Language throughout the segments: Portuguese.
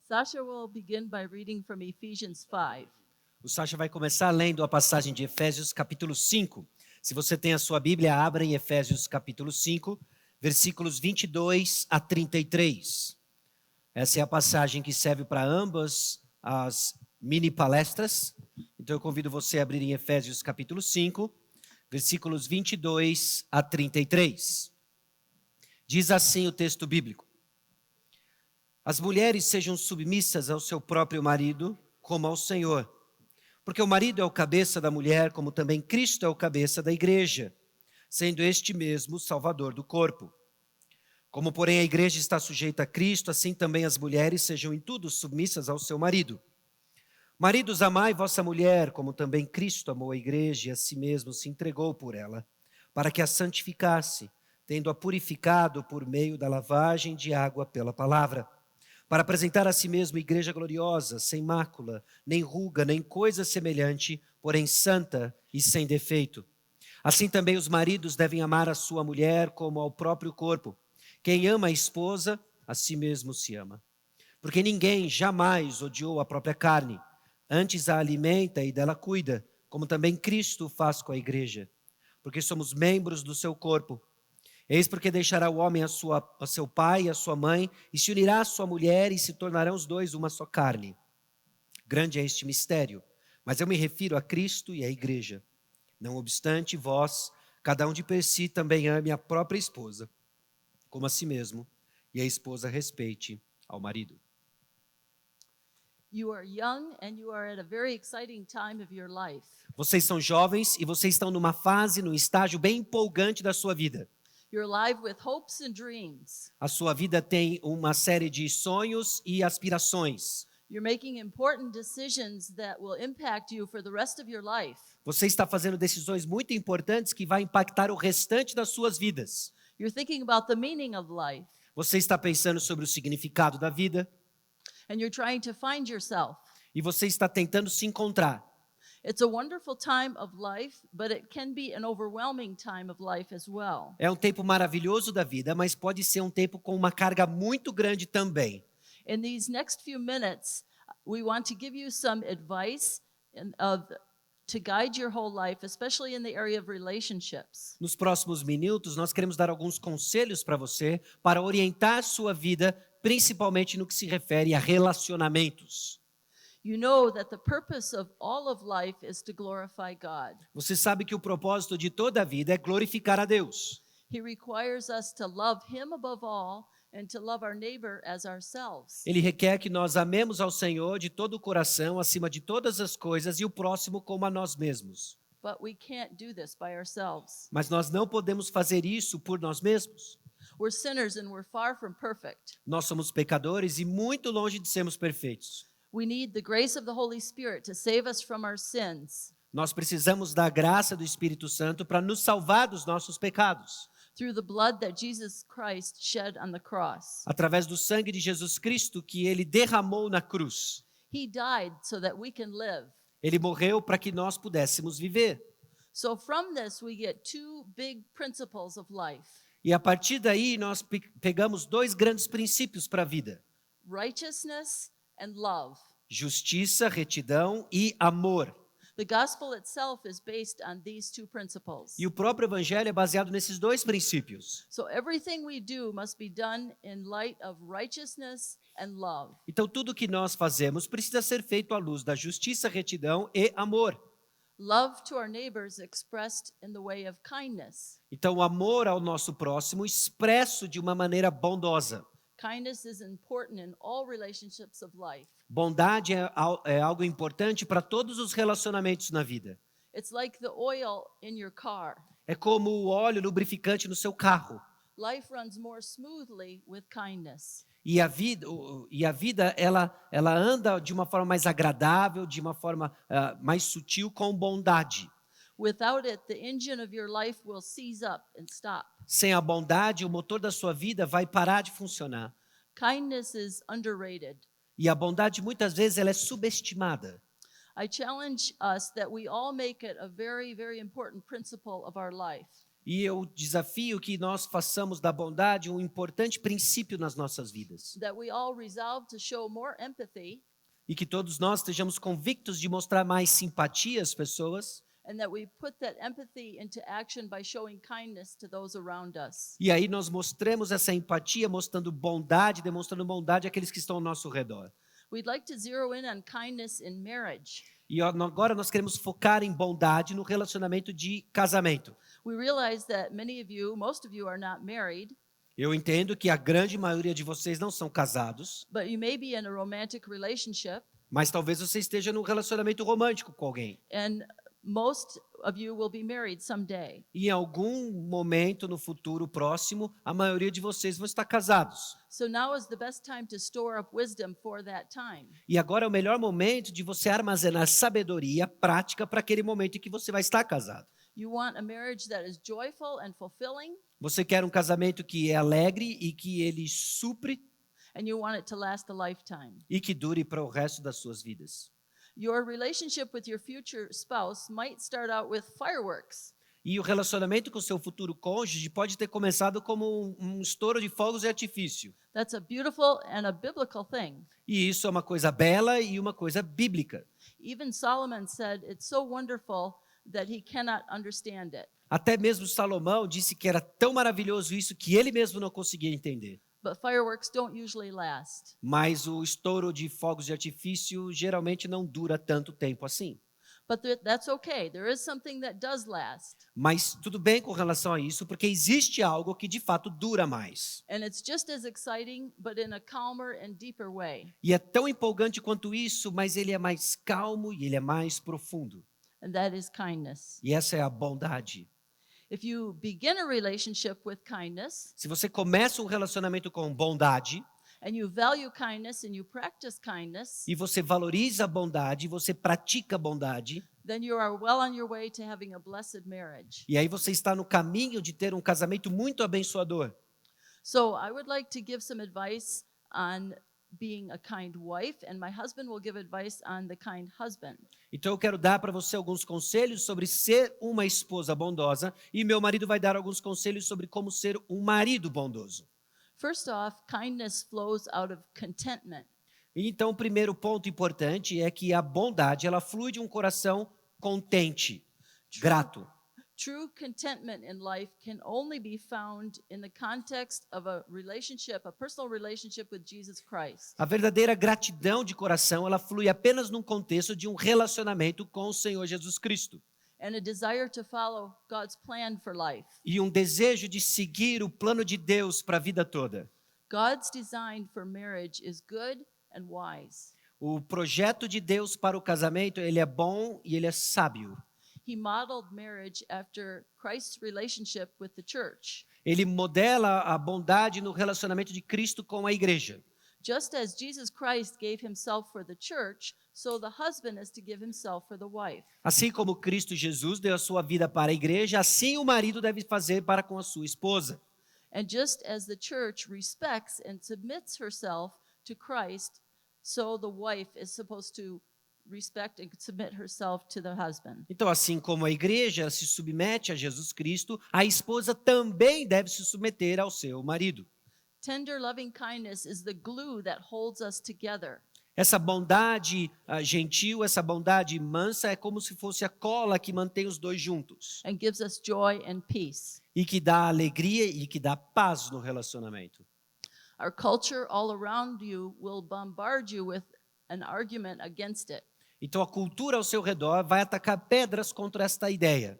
Sasha will begin by reading from Ephesians 5. O Sasha vai começar lendo a passagem de Efésios capítulo 5. Se você tem a sua Bíblia, abra em Efésios capítulo 5, versículos 22 a 33. Essa é a passagem que serve para ambas as mini palestras. Então eu convido você a abrir em Efésios capítulo 5, versículos 22 a 33. Diz assim o texto bíblico: As mulheres sejam submissas ao seu próprio marido, como ao Senhor. Porque o marido é o cabeça da mulher, como também Cristo é o cabeça da igreja, sendo este mesmo o Salvador do corpo. Como, porém, a igreja está sujeita a Cristo, assim também as mulheres sejam em tudo submissas ao seu marido. Maridos, amai vossa mulher, como também Cristo amou a igreja e a si mesmo se entregou por ela, para que a santificasse, tendo-a purificado por meio da lavagem de água pela palavra, para apresentar a si mesmo igreja gloriosa, sem mácula, nem ruga, nem coisa semelhante, porém santa e sem defeito. Assim também os maridos devem amar a sua mulher como ao próprio corpo. Quem ama a esposa, a si mesmo se ama. Porque ninguém jamais odiou a própria carne, antes a alimenta e dela cuida, como também Cristo faz com a igreja. Porque somos membros do seu corpo. Eis porque deixará o homem a seu pai e a sua mãe, e se unirá à sua mulher, e se tornarão os dois uma só carne. Grande é este mistério, mas eu me refiro a Cristo e à igreja. Não obstante, vós, cada um de per si, também ame a própria esposa, como a si mesmo, e a esposa respeite ao marido. You are young and you are at a very exciting time of your life. Vocês são jovens e vocês estão num estágio bem empolgante da sua vida. You're alive with hopes and dreams. A sua vida tem uma série de sonhos e aspirações. You're making important decisions that will impact you for the rest of your life. Você está fazendo decisões muito importantes que vão impactar o restante das suas vidas. You're thinking about the meaning of life, Você está pensando sobre o significado da vida and you're trying to find yourself. e você está tentando se encontrar. It's a wonderful time of life, but it can be an overwhelming time of life as well. É um tempo maravilhoso da vida, mas pode ser um tempo com uma carga muito grande também. In these next few minutes, we want to give you some advice to guide your whole life, especially in the area of relationships. Nos próximos minutos, nós queremos dar alguns conselhos para você, para orientar sua vida, principalmente no que se refere a relacionamentos. You know that the purpose of all of life is to glorify God. Você sabe que o propósito de toda a vida é glorificar a Deus. He requires us to love Him above all and to love our neighbor as ourselves. Ele requer que nós amemos ao Senhor de todo o coração, acima de todas as coisas, e o próximo como a nós mesmos. But we can't do this by ourselves. Mas nós não podemos fazer isso por nós mesmos. We're sinners and we're far from perfect. Nós somos pecadores e muito longe de sermos perfeitos. We need the grace of the Holy Spirit to save us from our sins Nós precisamos da graça do Espírito Santo para nos salvar dos nossos pecados, through the blood that Jesus Christ shed on the cross. através do sangue de Jesus Cristo que Ele derramou na cruz. He died so that we can live. Ele morreu para que nós pudéssemos viver. So from this we get two big principles of life: E a partir daí nós pegamos dois grandes princípios para a vida: righteousness and love. justiça, retidão e amor. The gospel itself is based on these two principles. E o próprio evangelho é baseado nesses dois princípios. So everything we do must be done in light of righteousness and love. Então tudo que nós fazemos precisa ser feito à luz da justiça, retidão e amor. Love to our neighbors expressed in the way of kindness. Então o amor ao nosso próximo expresso de uma maneira bondosa. Kindness is important in all relationships of life. Bondade é algo importante para todos os relacionamentos na vida. It's like the oil in your car. É como o óleo lubrificante no seu carro. Life runs more smoothly with kindness. E a vida ela anda de uma forma mais agradável, de uma forma mais sutil, com bondade. Without it, the engine of your life will seize up and stop. Sem a bondade, o motor da sua vida vai parar de funcionar. Kindness is underrated. E a bondade, muitas vezes, ela é subestimada. I challenge us that we all make it a very, very important principle of our life. E eu desafio que nós façamos da bondade um importante princípio nas nossas vidas. that we all resolve to show more empathy, E que todos nós estejamos convictos de mostrar mais simpatia às pessoas. and that we put that empathy into action by showing kindness to those around us. E aí nós mostremos essa empatia, mostrando demonstrando bondade àqueles que estão ao nosso redor. We'd like to zero in on kindness in marriage. E agora nós queremos focar em bondade no relacionamento de casamento. We realize that most of you are not married, Eu entendo que a grande maioria de vocês não são casados, but you may be in a romantic relationship, mas talvez você esteja num relacionamento romântico com alguém. and most of you will be married someday. E em algum momento no futuro próximo, a maioria de vocês vão estar casados. So now is the best time to store up wisdom for that time. E agora é o melhor momento de você armazenar sabedoria prática para aquele momento em que você vai estar casado. You want a marriage that is joyful and fulfilling, Você quer um casamento que é alegre e que ele supre and you want it to last a lifetime. e que dure para o resto das suas vidas. Your relationship with your future spouse might start out with fireworks, E o relacionamento com o seu futuro cônjuge pode ter começado como um estouro de fogos de artifício. that's a beautiful and a biblical thing. E isso é uma coisa bela e uma coisa bíblica. Even Solomon said it's so wonderful that he cannot understand it. Até mesmo Salomão disse que era tão maravilhoso isso que ele mesmo não conseguia entender. But fireworks don't usually last. Mas o estouro de fogos de artifício geralmente não dura tanto tempo assim. But that's okay. There is something that does last. Mas tudo bem com relação a isso, porque existe algo que de fato dura mais. And it's just as exciting, but in a calmer and deeper way. E é tão empolgante quanto isso, mas ele é mais calmo e ele é mais profundo. And that is kindness. E essa é a bondade. If you begin a relationship with kindness, Se você começa um relacionamento com bondade, and you value kindness and you practice kindness, e você valoriza a bondade, você pratica a bondade, then you are well on your way to having a blessed marriage. e aí você está no caminho de ter um casamento muito abençoador. So I would like to give some advice on being a kind wife, and my husband will give advice on the kind husband. Então eu quero dar para você alguns conselhos sobre ser uma esposa bondosa, e meu marido vai dar alguns conselhos sobre como ser um marido bondoso. First off, kindness flows out of contentment. Então, o primeiro ponto importante é que a bondade, ela flui de um coração contente, grato. True contentment in life can only be found in the context of a personal relationship with Jesus Christ. A verdadeira gratidão de coração, ela flui apenas num contexto de um relacionamento com o Senhor Jesus Cristo. And a desire to follow God's plan for life. E um desejo de seguir o plano de Deus para a vida toda. God's design for marriage is good and wise. O projeto de Deus para o casamento, ele é bom e ele é sábio. He modeled marriage after Christ's relationship with the church. Ele modela a bondade no relacionamento de Cristo com a igreja. Just as Jesus Christ gave himself for the church, so the husband is to give himself for the wife. Assim como Cristo Jesus deu a sua vida para a igreja, assim o marido deve fazer para com a sua esposa. And just as the church respects and submits herself to Christ, so the wife is supposed to respect and submit herself to the husband. Então, assim como a igreja se submete a Jesus Cristo, a esposa também deve se submeter ao seu marido. Tender loving kindness is the glue that holds us together. Essa bondade gentil, essa bondade mansa é como se fosse a cola que mantém os dois juntos And gives us joy and peace. e que dá alegria e que dá paz no relacionamento. Our culture all around you will bombard you with an argument against it. Então, a cultura ao seu redor vai atacar pedras contra esta ideia.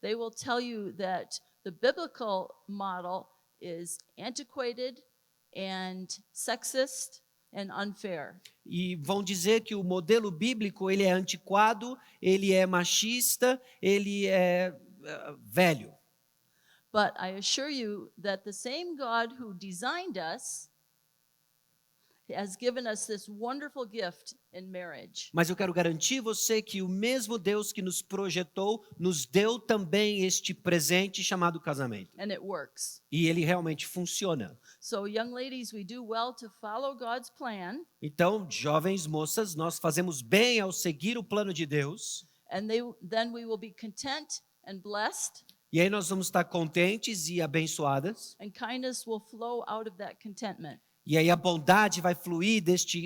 They will tell you that the biblical model is antiquated and sexist and unfair. E vão dizer que o modelo bíblico ele é antiquado, ele é machista, ele é velho. But I assure you that the same God who designed us has given us this wonderful gift in marriage. Mas eu quero garantir você que o mesmo Deus que nos projetou nos deu também este presente chamado casamento. And it works. E ele realmente funciona. So young ladies, we do well to follow God's plan, Então, jovens moças, nós fazemos bem ao seguir o plano de Deus. and then we will be content and blessed E aí nós vamos estar contentes e abençoadas. and kindness will flow out of that contentment. E aí a bondade vai fluir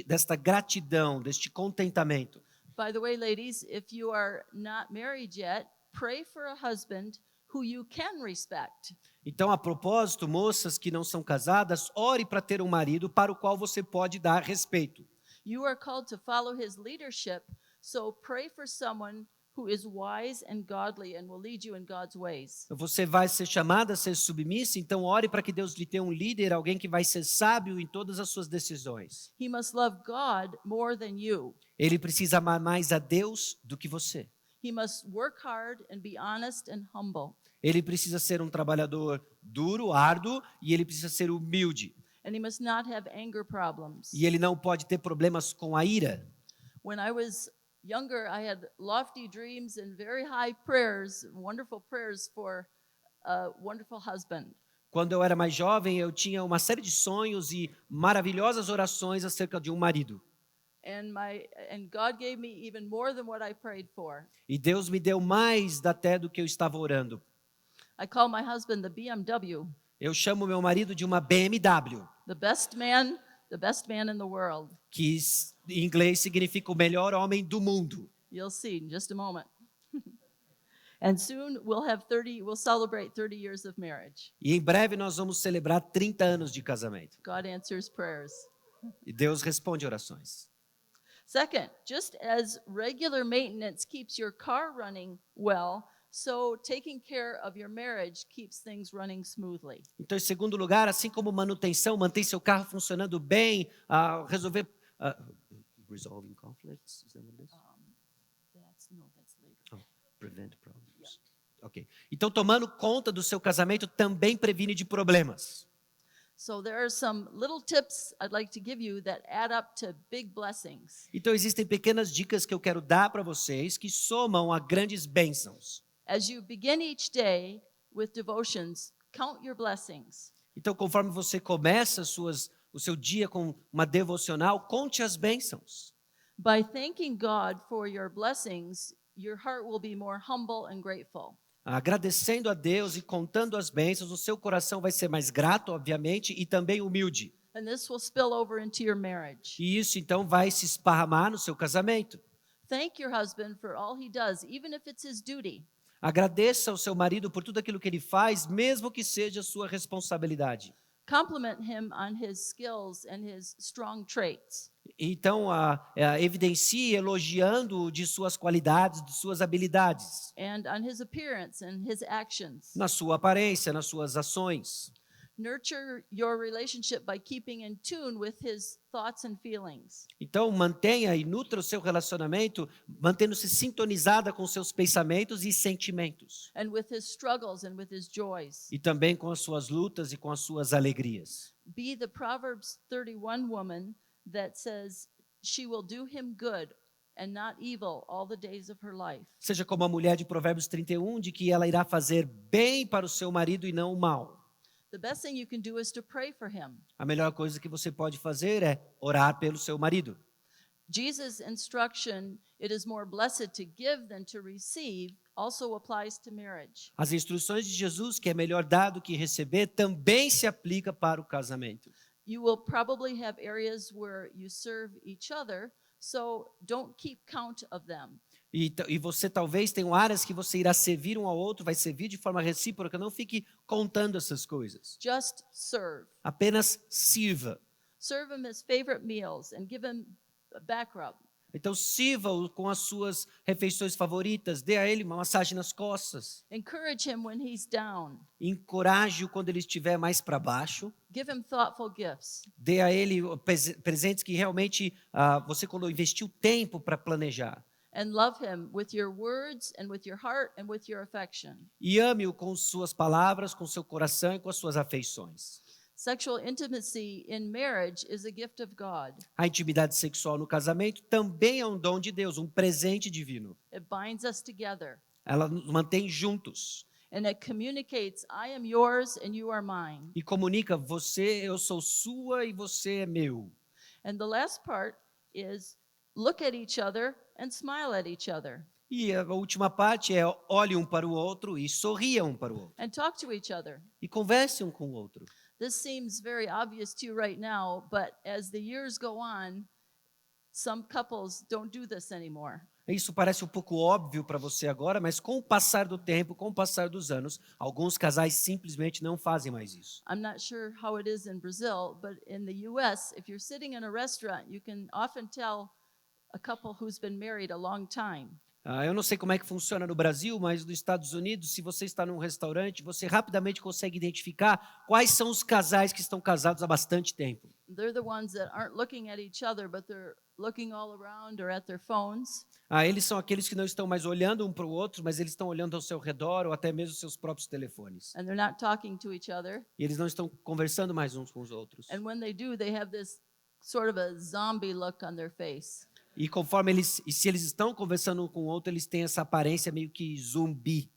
desta gratidão, deste contentamento. By the way, ladies, if you are not married yet, pray for a husband who you can respect. Então, a propósito, moças que não são casadas, ore para ter um marido para o qual você pode dar respeito. You are called to follow his leadership, so pray for someone who is wise and godly and will lead you in God's ways. Você vai ser chamada a ser submissa, então ore para que Deus lhe tenha um líder, alguém que vai ser sábio em todas as suas decisões. He must love God more than you. Ele precisa amar mais a Deus do que você. He must work hard and be honest and humble. Ele precisa ser um trabalhador duro, árduo, e ele precisa ser humilde. And he must not have anger problems. E ele não pode ter problemas com a ira. When I was younger, I had lofty dreams and very high prayers, wonderful prayers for a wonderful husband. Quando eu era mais jovem, eu tinha uma série de sonhos e maravilhosas orações acerca de um marido. And God gave me even more than what I prayed for. E Deus me deu mais até do que eu estava orando. I call my husband the BMW, Eu chamo meu marido de uma BMW, the best man in the world. que em inglês significa o melhor homem do mundo. You'll see in just a moment. And soon we'll celebrate 30 years of marriage. E em breve nós vamos celebrar 30 anos de casamento. God answers prayers. E Deus responde orações. Second, just as regular maintenance keeps your car running well, so taking care of your marriage keeps things running smoothly. Então, em segundo lugar, assim como manutenção, mantém seu carro funcionando bem, resolver... resolving conflicts, is that what it is? That's later. Prevent problems. Ok. Então, tomando conta do seu casamento também previne de problemas. So there are some little tips I'd like to give you that add up to big blessings. Então, existem pequenas dicas que eu quero dar para vocês que somam a grandes bênçãos. As you begin each day with devotions, count your blessings. Então, conforme você começa o seu dia com uma devocional, conte as bênçãos. By thanking God for your blessings, your heart will be more humble and grateful. Agradecendo a Deus e contando as bênçãos, o seu coração vai ser mais grato, obviamente, e também humilde. And this will spill over into your marriage. E isso, então, vai se esparramar no seu casamento. Thank your husband for all he does, even if it's his duty. Agradeça ao seu marido por tudo aquilo que ele faz, mesmo que seja sua responsabilidade. Compliment him on his skills and his strong traits. Então, evidencie elogiando de suas qualidades, de suas habilidades, And on his appearance and his actions. na sua aparência, nas suas ações. Nurture your relationship by keeping in tune with his thoughts and feelings. Então, mantenha e nutra o seu relacionamento, mantendo-se sintonizada com seus pensamentos e sentimentos. And with his struggles and with his joys. E também com as suas lutas e com as suas alegrias. Be the Proverbs 31 woman that says she will do him good and not evil all the days of her life. Seja como a mulher de Provérbios 31, de que ela irá fazer bem para o seu marido e não o mal. The best thing you can do is to pray for him. A melhor coisa que você pode fazer é orar pelo seu marido. Jesus' instruction, it is more blessed to give than to receive, also applies to marriage. As instruções de Jesus, que é melhor dar do que receber, também se aplica para o casamento. You will probably have areas where you serve each other, so don't keep count of them. E você talvez tenha áreas que você irá servir um ao outro, vai servir de forma recíproca, não fique contando essas coisas. Just serve. Apenas sirva. Serve him his favorite meals and give him a back rub. Então sirva-o com as suas refeições favoritas, dê a ele uma massagem nas costas. Encourage him when he's down. Encoraje-o quando ele estiver mais para baixo. Give him thoughtful gifts. Dê a ele presentes que realmente você investiu tempo para planejar. And love him with your words and with your heart and with your affection. E ame-o com suas palavras, com seu coração e com as suas afeições. Sexual intimacy in marriage is a gift of God. A intimidade sexual no casamento também é um dom de Deus, um presente divino. It binds us together. Ela nos mantém juntos And it communicates, I am yours and you are mine. e comunica, eu sou sua e você é meu. And the last part is look at each other and smile at each other. E a última parte é olhe um para o outro e sorria um para o outro. and talk to each other. E converse um com o outro. This seems very obvious to you right now, but as the years go on, some couples don't do this anymore. Isso parece um pouco óbvio para você agora, mas com o passar do tempo, com o passar dos anos, alguns casais simplesmente não fazem mais isso. I'm not sure how it is in Brazil, but in the US, if you're sitting in a restaurant, you can often tell a couple who's been married a long time. Eu não sei como é que funciona no Brasil, mas nos Estados Unidos, se você está num restaurante, você rapidamente consegue identificar quais são os casais que estão casados há bastante tempo. They're the ones that aren't looking at each other, but they're looking all around or at their phones. Eles são aqueles que não estão mais olhando um para o outro, mas eles estão olhando ao seu redor ou até mesmo seus próprios telefones. And they're not talking to each other. E eles não estão conversando mais uns com os outros. And when they do, they have this sort of a zombie look on their face. E se eles estão conversando um com o outro, eles têm essa aparência meio que zumbi.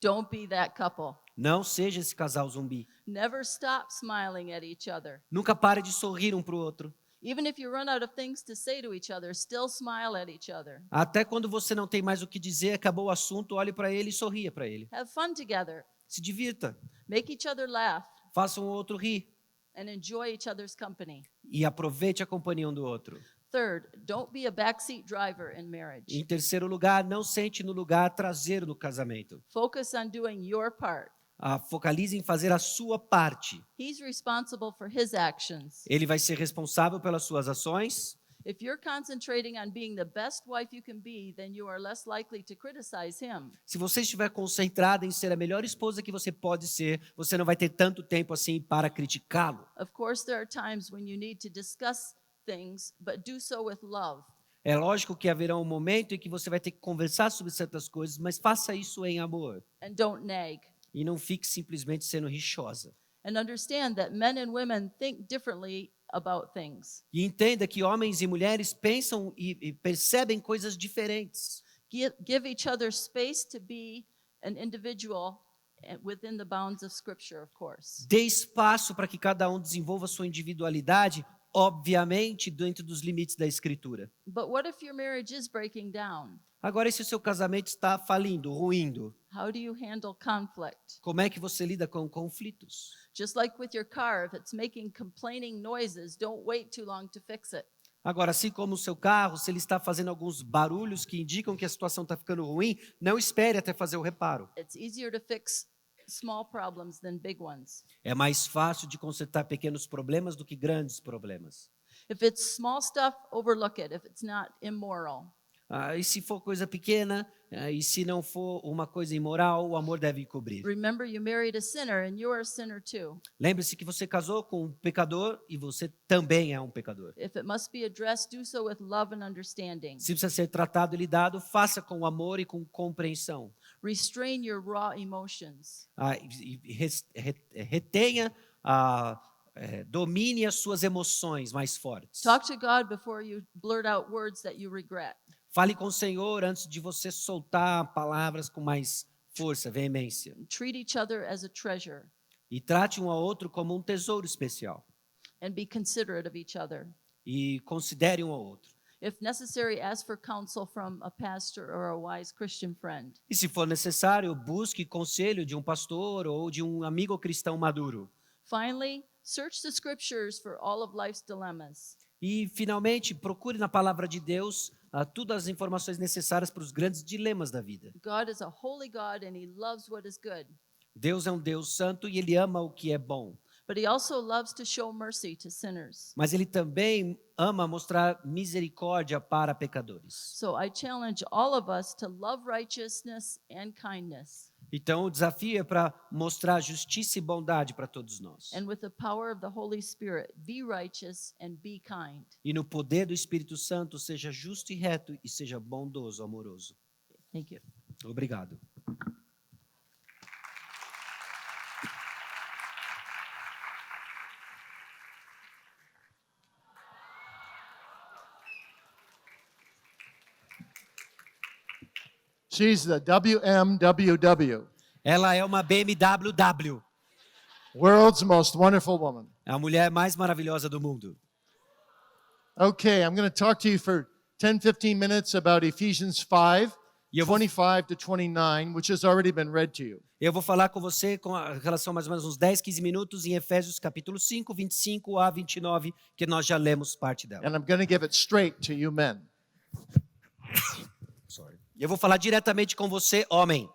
Don't be that couple. Não seja esse casal zumbi. Never stop smiling at each other. Nunca pare de sorrir um para o outro. Even if you run out of things to say to each other, still smile at each other. Até quando você não tem mais o que dizer, acabou o assunto, olhe para ele e sorria para ele. Have fun together. Se divirta, Make each other laugh faça um outro rir and enjoy each other's company. e aproveite a companhia um do outro. Third, don't be a backseat driver in marriage. Em terceiro lugar, não sente no lugar traseiro no casamento. Focus on doing your part. Focalize em fazer a sua parte. He's responsible for his actions. Ele vai ser responsável pelas suas ações. If you're concentrating on being the best wife you can be, then you are less likely to criticize him. Se você estiver concentrado em ser a melhor esposa que você pode ser, você não vai ter tanto tempo assim para criticá-lo. Of course, there are times when you need to discuss things, but do so with love. É lógico que haverá um momento em que você vai ter que conversar sobre certas coisas, mas faça isso em amor. And don't nag. E não fique simplesmente sendo rixosa. And understand that men and women think differently about things. E entenda que homens e mulheres pensam e percebem coisas diferentes. Give each other space to be an individual within the bounds of Scripture, of course. Dê espaço para que cada um desenvolva sua individualidade, obviamente dentro dos limites da Escritura. But what if your marriage is breaking down? Agora, e se o seu casamento está falindo, ruindo? How do you handle conflict? Como é que você lida com conflitos? Just like with your car, if it's making complaining noises, don't wait too long to fix it. Agora, assim como o seu carro, se ele está fazendo alguns barulhos que indicam que a situação está ficando ruim, não espere até fazer o reparo. It's easier to fix small problems than big ones. É mais fácil de consertar pequenos problemas do que grandes problemas. If it's small stuff, overlook it if it's not immoral. E se for coisa pequena, e se não for uma coisa imoral, o amor deve cobrir. Remember, you married a sinner and you're a sinner too. Lembre-se que você casou com um pecador e você também é um pecador. If it must be addressed, do so with love and understanding. Se precisa ser tratado e lidado, faça com amor e com compreensão. Restrain your raw emotions. Retenha, domine as suas emoções mais fortes. Talk to God before you blurt out words that you regret. Fale com o Senhor antes de você soltar palavras com mais força, veemência. Treat each other as a treasure E trate um ao outro como um tesouro especial. and be considerate of each other. E considere um ao outro. If necessary, ask for counsel from a pastor or a wise Christian friend. E se for necessário, busque conselho de um pastor ou de um amigo cristão maduro. Finally, search the scriptures for all of life's dilemmas. E, finalmente, procure na palavra de Deus todas as informações necessárias para os grandes dilemas da vida. God is a holy God and he loves what is good, Deus é um Deus santo e Ele ama o que é bom. but he also loves to show mercy to sinners. Mas Ele também ama mostrar misericórdia para pecadores. So I challenge all of us to love righteousness and kindness. Então, o desafio é para mostrar justiça e bondade para todos nós. And with the power of the Holy Spirit, be righteous and be kind. E no poder do Espírito Santo, seja justo e reto e seja bondoso, amoroso. Thank you. Obrigado. She's the WMWW, Ela é uma BMWW, world's most wonderful woman. a mulher mais maravilhosa do mundo. Okay, I'm going to talk to you for 10, 15 minutes about Ephesians 5. E eu vou 25 to 29, which has already been read to you. Eu vou falar com você com a relação mais ou menos uns 10, 15 minutos em Efésios capítulo 5, 25 a 29, que nós já lemos parte dela. And I'm going to give it straight to you men. Eu vou falar diretamente com você, homem.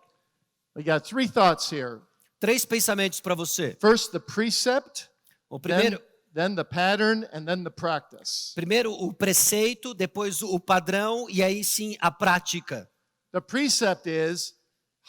We got three thoughts here. 3 pensamentos para você. First, the precept, O then, primeiro, then the pattern, and then the practice. primeiro o preceito, depois o padrão e aí sim a prática. The precept is,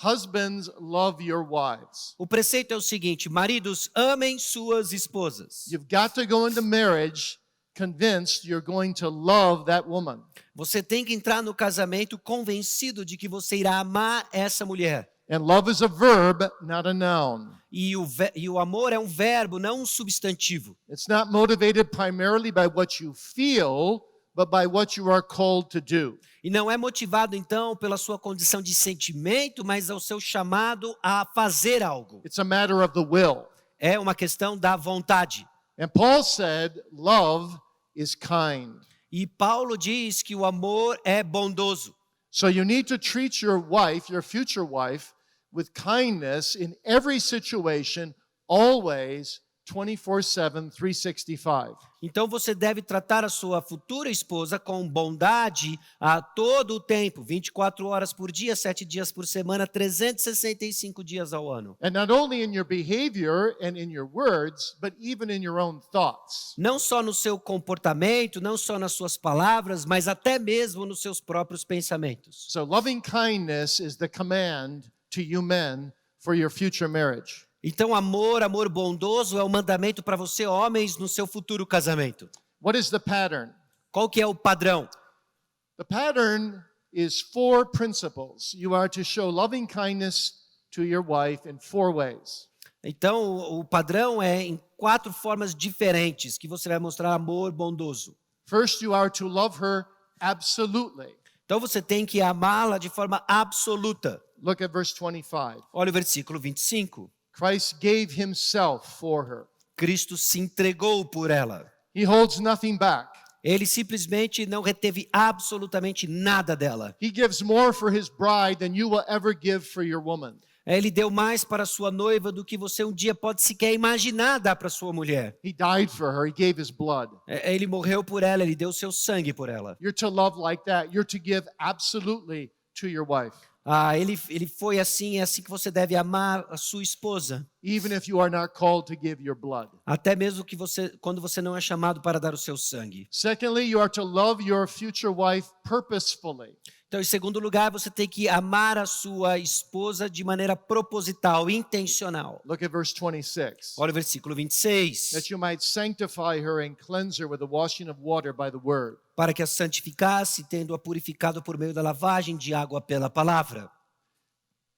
husbands, love your wives. O preceito é o seguinte: maridos, amem suas esposas. You've got to go into marriage convinced you're going to love that woman. Você tem que entrar no casamento convencido de que você irá amar essa mulher. And love is a verb, not a noun. E o amor é um verbo, não um substantivo. It's not motivated primarily by what you feel, but by what you are called to do. E não é motivado, então, pela sua condição de sentimento, mas ao seu chamado a fazer algo. It's a matter of the will. É uma questão da vontade. And Paul said, love is kind. E Paulo diz que o amor é bondoso. So you need to treat your wife, your future wife, with kindness in every situation, always, 24/7, 365. Então você deve tratar a sua futura esposa com bondade a todo o tempo, 24 horas por dia, 7 dias por semana, 365 dias ao ano. And not only in your behavior and in your words, but even in your own thoughts. Não só no seu comportamento, não só nas suas palavras, mas até mesmo nos seus próprios pensamentos. So loving kindness is the command to you men for your future marriage. Então amor bondoso é o mandamento para você, homens, no seu futuro casamento. What is the pattern? Qual que é o padrão? The pattern is 4 principles. You are to show loving kindness to your wife in 4 ways. Então o padrão é em 4 formas diferentes que você vai mostrar amor bondoso. First, you are to love her absolutely. Então você tem que amá-la de forma absoluta. Look at verse 25. Olha o versículo 25. Christ gave himself for her. Cristo se entregou por ela. He holds nothing back. Ele simplesmente não reteve absolutamente nada dela. He gives more for his bride than you will ever give for your woman. Ele deu mais para sua noiva do que você um dia pode sequer imaginar dar para sua mulher. He died for her. He gave his blood. Ele morreu por ela, ele deu seu sangue por ela. You're to love like that. You're to give absolutely to your wife. Ele foi assim, é assim que você deve amar a sua esposa. Even if you are not called to give your blood. Até mesmo quando você não é chamado para dar o seu sangue. Secondly, you are to love your future wife purposefully. Então, em segundo lugar, você tem que amar a sua esposa de maneira proposital, intencional. Look at verse 26. Olha o versículo 26. That you might sanctify her and cleanse her with the washing of water by the word. Para que a santificasse, tendo-a purificado por meio da lavagem de água pela palavra.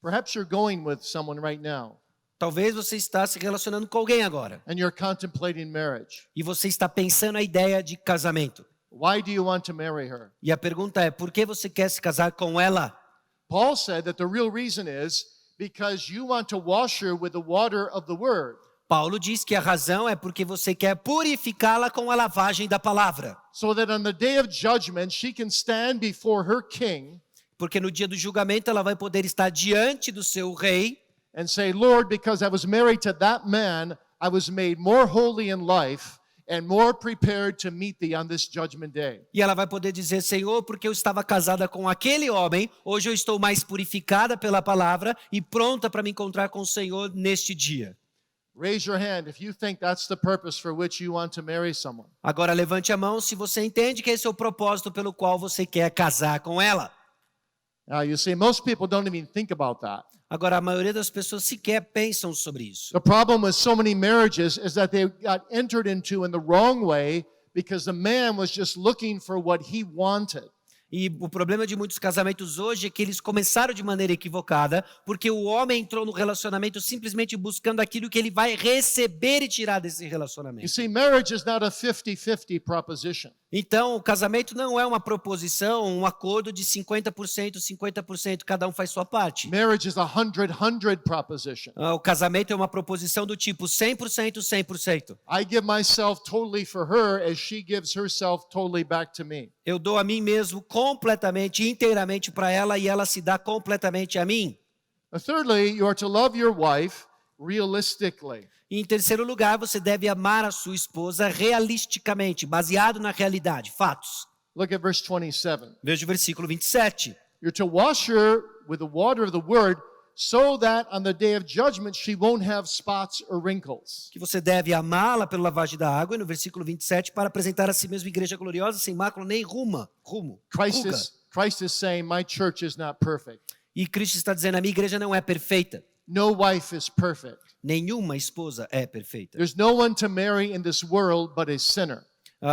Perhaps you're going with someone right now Talvez você está se relacionando com alguém agora. and you're contemplating marriage. E você está pensando a ideia de casamento. Why do you want to marry her? E a pergunta é, por que você quer se casar com ela? Paul said that the real reason is because you want to wash her with the water of the word. Paulo diz que a razão é porque você quer purificá-la com a lavagem da palavra. So that on the day of judgment she can stand before her king Porque no dia do julgamento ela vai poder estar diante do seu rei and say, Lord, because I was married to that man, I was made more holy in life and more prepared to meet thee on this judgment day. e ela vai poder dizer, Senhor, porque eu estava casada com aquele homem, hoje eu estou mais purificada pela palavra e pronta para me encontrar com o Senhor neste dia. Raise your hand if you think that's the purpose for which you want to marry someone. Agora levante a mão se você entende que esse é o propósito pelo qual você quer casar com ela. Now you see, most people don't even think about that. Agora, a maioria das pessoas sequer pensam sobre isso. The problem with so many marriages is that they got entered into in the wrong way because the man was just looking for what he wanted. E o problema de muitos casamentos hoje é que eles começaram de maneira equivocada, porque o homem entrou no relacionamento simplesmente buscando aquilo que ele vai receber e tirar desse You relacionamento. see, marriage is not a 50-50 proposition. Então, o casamento não é uma proposição, um acordo de 50%, 50%, cada um faz sua parte. Marriage is a 100-100 proposition. O casamento é uma proposição do tipo 100%, 100%. I give myself totally for her as she gives herself totally back to me. Eu dou a mim mesmo completamente, inteiramente para ela e ela se dá completamente a mim. Thirdly, you are to love your wife realistically. E em terceiro lugar, você deve amar a sua esposa realisticamente, baseado na realidade, fatos. Look at verse 27. Veja o versículo 27. You're to wash her with the water of the word so that on the day of judgment she won't have spots or wrinkles. Que você deve amá-la pela lavagem da água, e no versículo 27, para apresentar a si mesmo igreja gloriosa, sem mácula nem rumo. Ruga. Christ is saying, my church is not perfect. E Cristo está dizendo, a minha igreja não é perfeita. No wife is perfect. Nenhuma esposa é perfeita. There's no one to marry in this world but a sinner.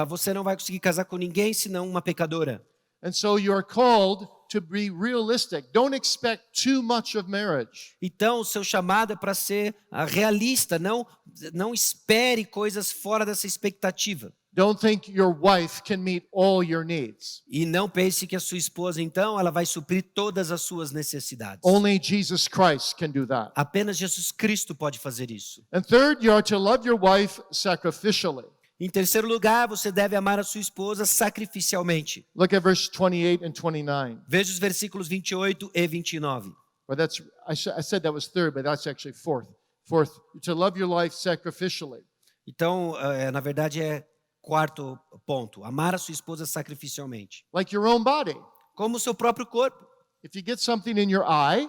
Você não vai conseguir casar com ninguém senão uma pecadora. And so you are called to be realistic. Don't expect too much of marriage. Então, o seu chamado é para ser realista. Não espere coisas fora dessa expectativa. Don't think your wife can meet all your needs. E não pense que a sua esposa, então, ela vai suprir todas as suas necessidades. Only Jesus Christ can do that. Apenas Jesus Cristo pode fazer isso. And third, you are to love your wife sacrificially. Em terceiro lugar, você deve amar a sua esposa sacrificialmente. Look at verse 28 and 29. Veja os versículos 28 e 29. Well, I said that was third, but that's actually fourth. Fourth, to love your life sacrificially. Então, na verdade, é quarto ponto. Amar a sua esposa sacrificialmente. Like your own body. Como o seu próprio corpo. If you get something in your eye,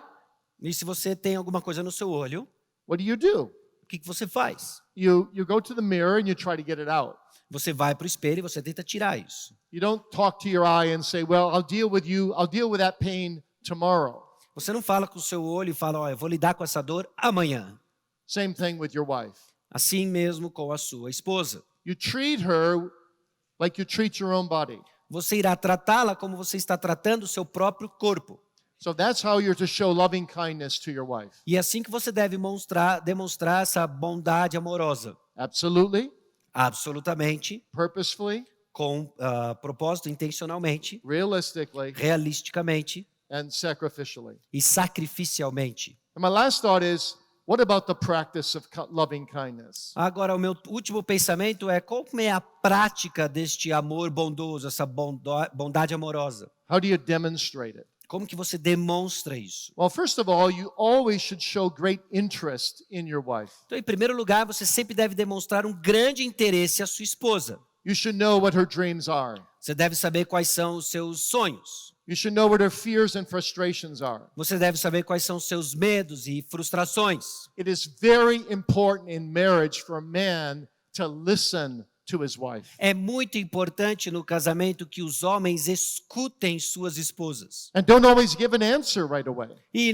E se você tem alguma coisa no seu olho, what do? o que você faz? You go to the mirror and you try to get it out. Você vai para o espelho e você tenta tirar isso. You don't talk to your eye and say, well, I'll deal with that pain tomorrow. Você não fala com o seu olho e fala, ó, eu vou lidar com essa dor amanhã. Same thing with your wife. Assim mesmo com a sua esposa. You treat her like you treat your own body. Você irá tratá-la como você está tratando o seu próprio corpo. So that's how you're to show loving kindness to your wife. E é assim que você deve demonstrar essa bondade amorosa. Absolutely, Absolutamente, purposefully, com propósito, intencionalmente, realistically, realisticamente and sacrificially. e sacrificialmente. And my last thought is, what about the practice of loving kindness? Agora, o meu último pensamento é como é a prática deste amor bondoso, essa bondade amorosa. How do you demonstrate it? Como que você demonstra isso? Well, first of all, you always should show great interest in your wife. Então, em primeiro lugar, você sempre deve demonstrar um grande interesse à sua esposa. You should know what her dreams are. Você deve saber quais são os seus sonhos. You should know what her fears and frustrations are. Você deve saber quais são os seus medos e frustrações. It is very important in marriage for a man to listen to his wife. É muito importante no casamento que os homens escutem suas esposas. And don't always give an answer right away. E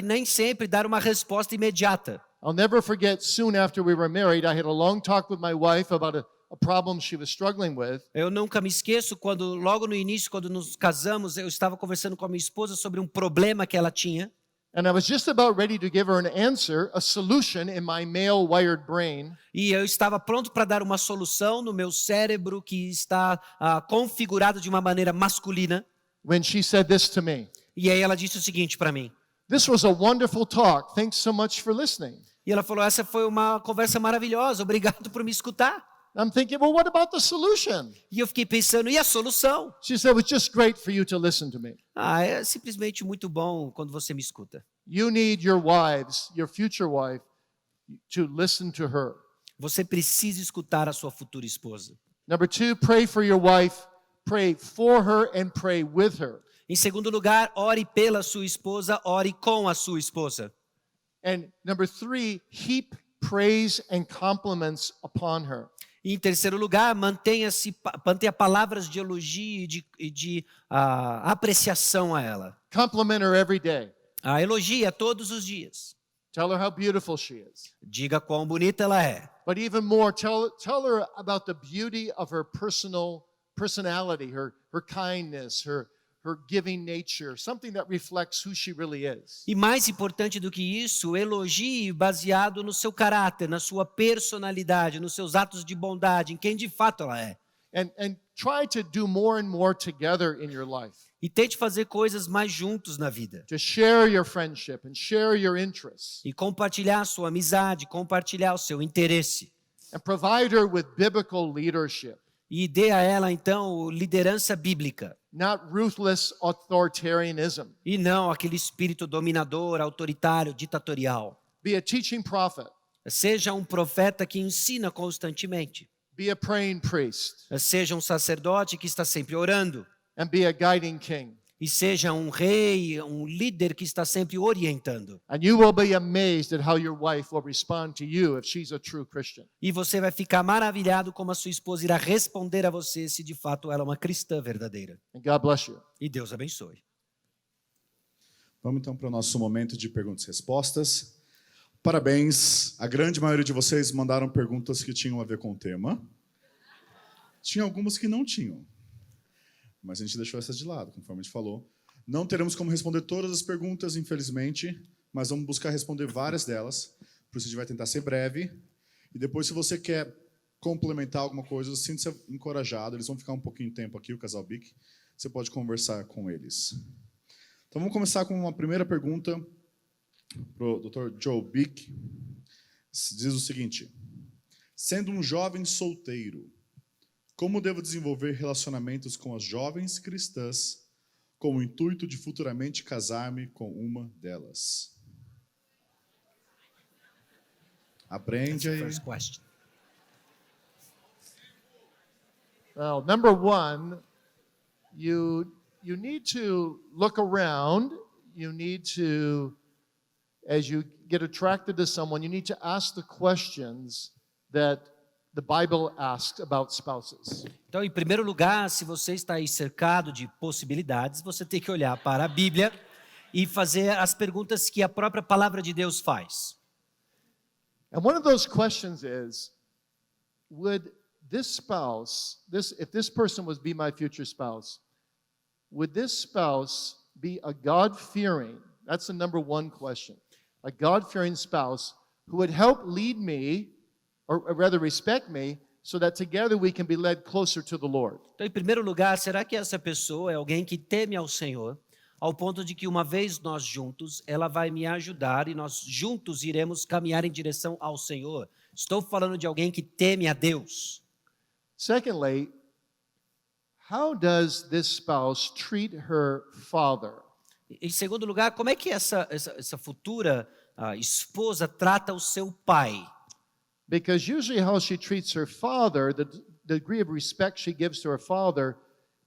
nem sempre dar uma resposta imediata. I'll never forget, soon after we were married, I had a long talk with my wife about a problem she was struggling with. Eu nunca me esqueço quando logo no início, quando nos casamos, eu estava conversando com a minha esposa sobre um problema que ela tinha. And I was just about ready to give her an answer, a solution in my male wired brain. E eu estava pronto para dar uma solução no meu cérebro que está configurado de uma maneira masculina. When she said this to me. E aí ela disse o seguinte para mim. This was a wonderful talk. Thanks so much for listening. E ela falou, essa foi uma conversa maravilhosa, obrigado por me escutar. I'm thinking, well, what about the solution? E eu fiquei pensando, e a solução? She said, it was just great for you to listen to me. É simplesmente muito bom quando você me escuta. You need your wives, your future wife, to listen to her. Você precisa escutar a sua futura esposa. Number 2, pray for your wife. Pray for her and pray with her. Em segundo lugar, ore pela sua esposa, ore com a sua esposa. And number 3, heap praise and compliments upon her. E em terceiro lugar, mantenha palavras de elogio e de apreciação a ela. Compliment her every day. Elogie todos os dias. Tell her how beautiful she is. Diga quão bonita ela é. But even more, tell her about the beauty of her personality, her kindness, her giving nature, something that reflects who she really is. E mais importante do que isso, elogie baseado no seu caráter, na sua personalidade, nos seus atos de bondade, em quem de fato ela é. And try to do more and more together in your life. E tente fazer coisas mais juntos na vida. To share your friendship and share your interests. E compartilhar a sua amizade, compartilhar o seu interesse. And provide her with biblical leadership. e dê a ela, então, liderança bíblica. not ruthless authoritarianism. E não aquele espírito dominador, autoritário, ditatorial. Be a teaching prophet. Seja um profeta que ensina constantemente. Be a praying priest. Seja um sacerdote que está sempre orando. And be a guiding king. E seja um rei, um líder que está sempre orientando. And you will be amazed at how your wife will respond to you if she's a true Christian. E você vai ficar maravilhado como a sua esposa irá responder a você se de fato ela é uma cristã verdadeira. And God bless you. E Deus abençoe. Vamos então para o nosso momento de perguntas e respostas. Parabéns, a grande maioria de vocês mandaram perguntas que tinham a ver com o tema. Tinha algumas que não tinham, mas a gente deixou essas de lado, conforme a gente falou. Não teremos como responder todas as perguntas, infelizmente, mas vamos buscar responder várias delas. Por isso a gente vai tentar ser breve. E depois, se você quer complementar alguma coisa, sinta-se encorajado. Eles vão ficar um pouquinho de tempo aqui, o casal Bic. Você pode conversar com eles. Então vamos começar com uma primeira pergunta para o Dr. Joe Bic. Diz o seguinte: sendo um jovem solteiro, como devo desenvolver relacionamentos com as jovens cristãs com o intuito de futuramente casar-me com uma delas? Aprende aí. First question. Well, number one, you need to look around. You need to, as you get attracted to someone, you need to ask the questions that the Bible asks about spouses. Então, em primeiro lugar, se você está aí cercado de possibilidades, você tem que olhar para a Bíblia e fazer as perguntas que a própria palavra de Deus faz. And one of those questions is, would this spouse, if this person was be my future spouse, would this spouse be a God-fearing, that's the number one question, a God-fearing spouse who would help lead me, or rather respect me, so that together we can be led closer to the Lord. Então, em primeiro lugar, será que essa pessoa é alguém que teme ao Senhor, ao ponto de que uma vez nós juntos, ela vai me ajudar e nós juntos iremos caminhar em direção ao Senhor? Estou falando de alguém que teme a Deus. Secondly, how does this spouse treat her father? Em segundo lugar, como é que essa futura esposa trata o seu pai? Because usually how she treats her father, the degree of respect she gives to her father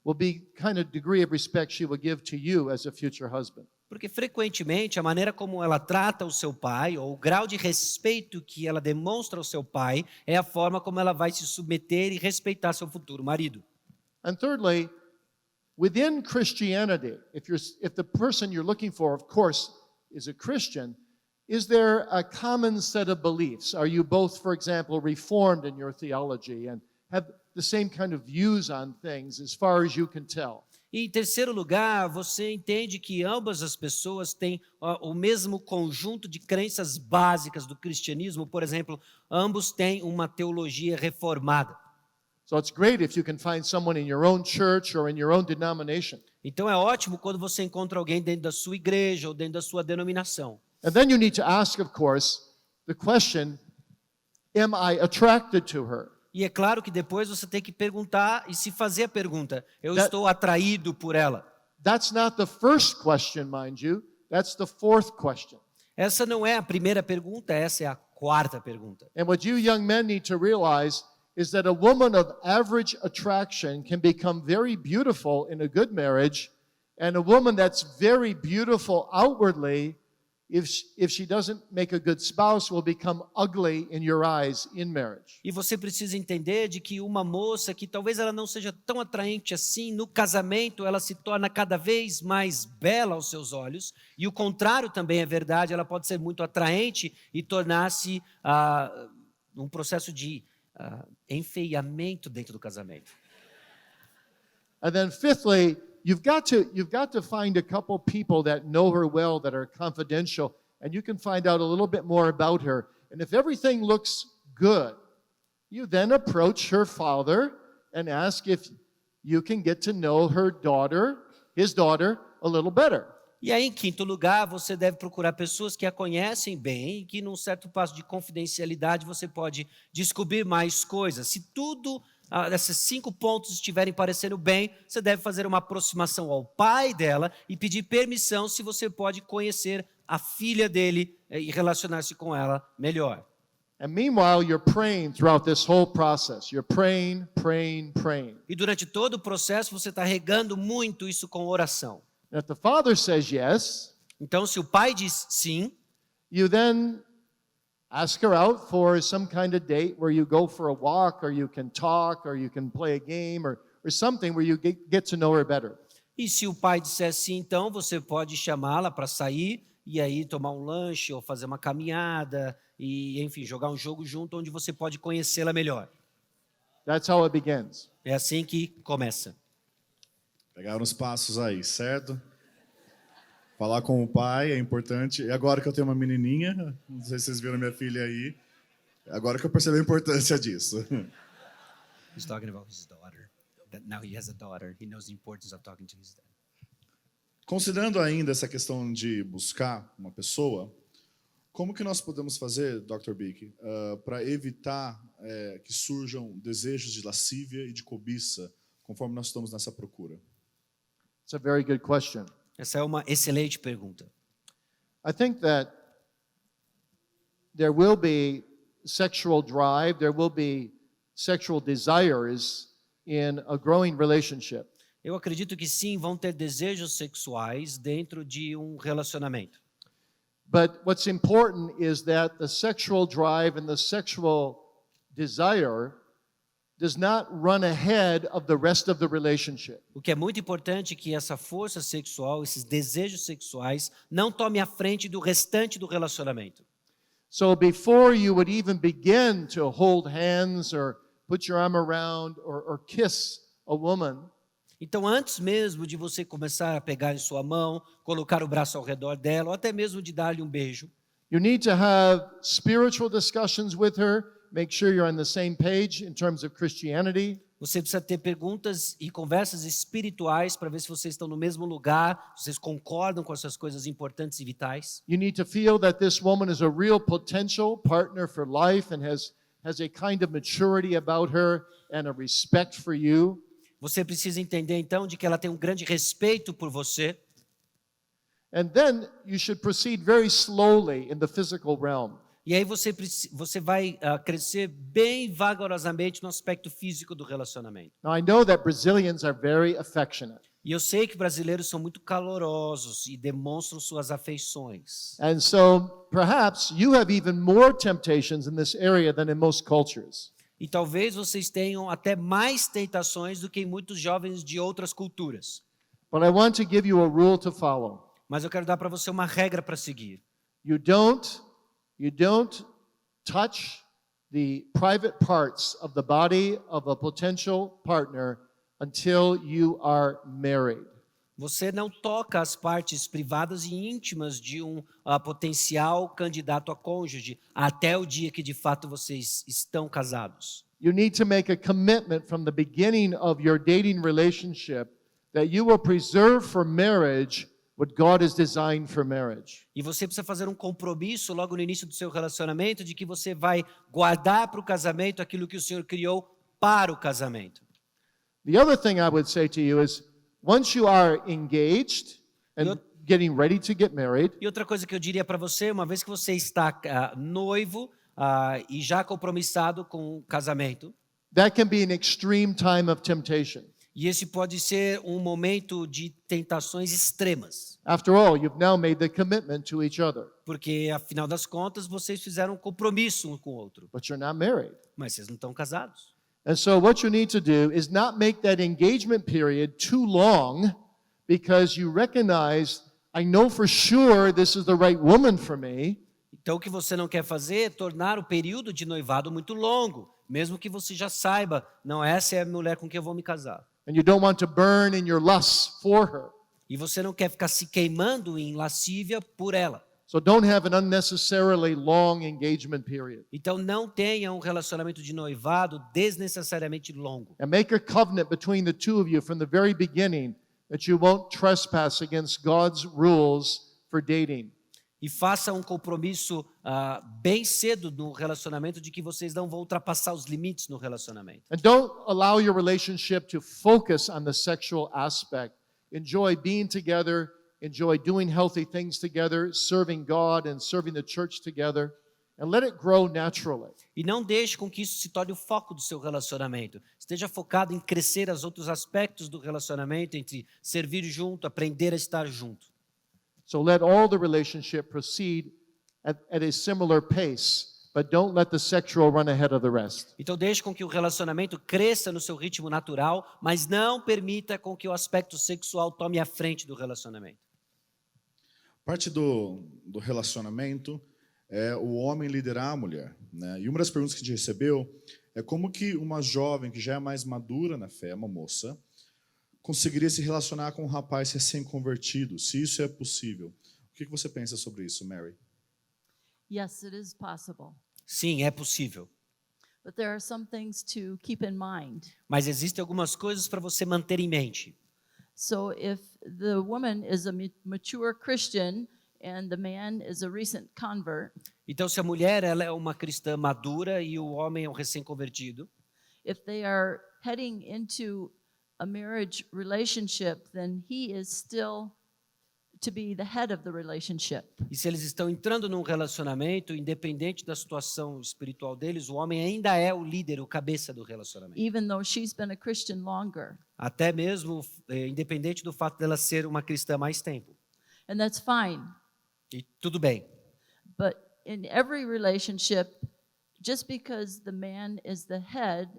will be kind of degree of respect she will give to you as a future husband. Porque frequentemente a maneira como ela trata o seu pai, ou o grau de respeito que ela demonstra ao seu pai, é a forma como ela vai se submeter e respeitar seu futuro marido. And thirdly, within Christianity, if the person you're looking for, of course, is a Christian, is there a common set of beliefs? Are you both, for example, reformed in your theology and have the same kind of views on things as far as you can tell? E em terceiro lugar, você entende que ambas as pessoas têm o mesmo conjunto de crenças básicas do cristianismo. Por exemplo, ambos têm uma teologia reformada. So it's great if you can find someone in your own church or in your own denomination. Então é ótimo quando você encontra alguém dentro da sua igreja ou dentro da sua denominação. And then you need to ask, of course, the question, am I attracted to her? E é claro que depois você tem que perguntar e se fazer a pergunta: eu estou atraído por ela? That's not the first question, mind you. That's the fourth question. Essa não é a primeira pergunta, essa é a quarta pergunta. And what you young men need to realize is that a woman of average attraction can become very beautiful in a good marriage, and a woman that's very beautiful outwardly, if she doesn't make a good spouse, will become ugly in your eyes in marriage. E você precisa entender de que uma moça que talvez ela não seja tão atraente assim, no casamento ela se torna cada vez mais bela aos seus olhos, e o contrário também é verdade, ela pode ser muito atraente e tornar-se um processo de enfeiamento dentro do casamento. And then fifthly, you've got to find a couple people that know her well, that are confidential, and you can find out a little bit more about her. And if everything looks good, you then approach her father and ask if you can get to know his daughter, a little better. E aí, em quinto lugar, você deve procurar pessoas que a conhecem bem e que, num certo passo de confidencialidade, você pode descobrir mais coisas. Se tudo, esses 5 pontos estiverem parecendo bem, você deve fazer uma aproximação ao pai dela e pedir permissão se você pode conhecer a filha dele e relacionar-se com ela melhor. And meanwhile, you're praying throughout this whole process. You're praying, praying, praying. E durante todo o processo, você está regando muito isso com oração. And if the father says yes, Então, se o pai diz sim, you then ask her out for some kind of date where you go for a walk, or you can talk, or you can play a game, or something where you get to know her better. e se o pai disser sim, então você pode chamá-la para sair e aí tomar um lanche ou fazer uma caminhada e, enfim, jogar um jogo junto onde você pode conhecê-la melhor. That's how it begins. É assim que começa. Pegaram os passos aí, certo? Falar com o pai é importante. E agora que eu tenho uma menininha, não sei se vocês viram minha filha aí, agora que eu percebi a importância disso. He's talking about his daughter. That now he has a daughter. He knows the importance of talking to his dad. Considerando ainda essa questão de buscar uma pessoa, como que nós podemos fazer, Dr. Bick, para evitar que surjam desejos de lascívia e de cobiça, conforme nós estamos nessa procura? It's a very good question. Essa é uma excelente pergunta. I think that there will be sexual drive, there will be sexual desires in a growing relationship. Eu acredito que sim, vão ter desejos sexuais dentro de um relacionamento. But what's important is that the sexual drive and the sexual desire does not run ahead of the rest of the relationship. O que é muito importante é que essa força sexual, esses desejos sexuais, não tome a frente do restante do relacionamento. So before you would even begin to hold hands or put your arm around or kiss a woman, Então, antes mesmo de você começar a pegar em sua mão, colocar o braço ao redor dela, ou até mesmo de dar-lhe um beijo, you need to have spiritual discussions with her, make sure you're on the same page in terms of Christianity. você precisa ter perguntas e conversas espirituais para ver se vocês estão no mesmo lugar, se vocês concordam com essas coisas importantes e vitais. You need to feel that this woman is a real potential partner for life and has a kind of maturity about her and a respect for you. Você precisa entender, então, de que ela tem um grande respeito por você. And then you should proceed very slowly in the physical realm. E aí você vai crescer bem vagarosamente no aspecto físico do relacionamento. Now, I know that Brazilians are very affectionate. E eu sei que brasileiros são muito calorosos e demonstram suas afeições. And so perhaps you have even more temptations in this area than in most cultures. E talvez vocês tenham até mais tentações do que muitos jovens de outras culturas. But I want to give you a rule to follow. Mas eu quero dar para você uma regra para seguir. You don't touch the private parts of the body of a potential partner until you are married. Você não toca as partes privadas e íntimas de um potencial candidato a cônjuge até o dia que de fato vocês estão casados. You need to make a commitment from the beginning of your dating relationship that you will preserve for marriage what God has designed for marriage. E você precisa fazer um compromisso logo no início do seu relacionamento de que você vai guardar para o casamento aquilo que o Senhor criou para o casamento. The other thing I would say to you is once you are engaged and getting ready to get married, E outra coisa que eu diria para você, uma vez que você está noivo e já compromissado com o casamento, that can be an extreme time of temptation. e esse pode ser um momento de tentações extremas, After all, you've now made the commitment to each other, porque afinal das contas vocês fizeram um compromisso um com o outro, but you're not married. mas vocês não estão casados. And so what you need to do is not make that engagement period too long because you recognize, I know for sure this is the right woman for me. Então o que você não quer fazer é tornar o período de noivado muito longo, mesmo que você já saiba, não, essa é a mulher com quem eu vou me casar. And you don't want to burn in your lust for her. E você não quer ficar se queimando em lascívia por ela. So don't have an unnecessarily long engagement period. Então não tenha um relacionamento de noivado desnecessariamente longo. And make a covenant between the two of you from the very beginning that you won't trespass against God's rules for dating. E faça um compromisso bem cedo no relacionamento de que vocês não vão ultrapassar os limites no relacionamento. And don't allow your relationship to focus on the sexual aspect. Enjoy being together, enjoy doing healthy things together, serving God and serving the church together, and let it grow naturally. E não deixe com que isso se torne o foco do seu relacionamento. Esteja focado em crescer os outros aspectos do relacionamento, entre servir junto, aprender a estar junto. So let all the relationship proceed at a similar pace, but don't let the sexual run ahead of the rest. Então deixe com que o relacionamento cresça no seu ritmo natural, mas não permita com que o aspecto sexual tome a frente do relacionamento. Parte do relacionamento é o homem liderar a mulher, né? E uma das perguntas que a gente recebeu é como que uma jovem que já é mais madura na fé, uma moça, conseguiria se relacionar com um rapaz recém-convertido, se isso é possível. O que você pensa sobre isso, Mary? Yes, it is possible. Sim, é possível. But there are some things to keep in mind. Mas existem algumas coisas para você manter em mente. So if the woman is a mature Christian and the man is a recent convert, Então, se a mulher ela é uma cristã madura e o homem é um recém-convertido, if they are heading into a marriage relationship, then he is still to be the head of the relationship. e se eles estão entrando num relacionamento, independente da situação espiritual deles, o homem ainda é o líder, o cabeça do relacionamento. Even though she's been a Christian longer. Até mesmo independente do fato dela ser uma cristã há mais tempo. And that's fine. E tudo bem. But in every relationship, just because the man is the head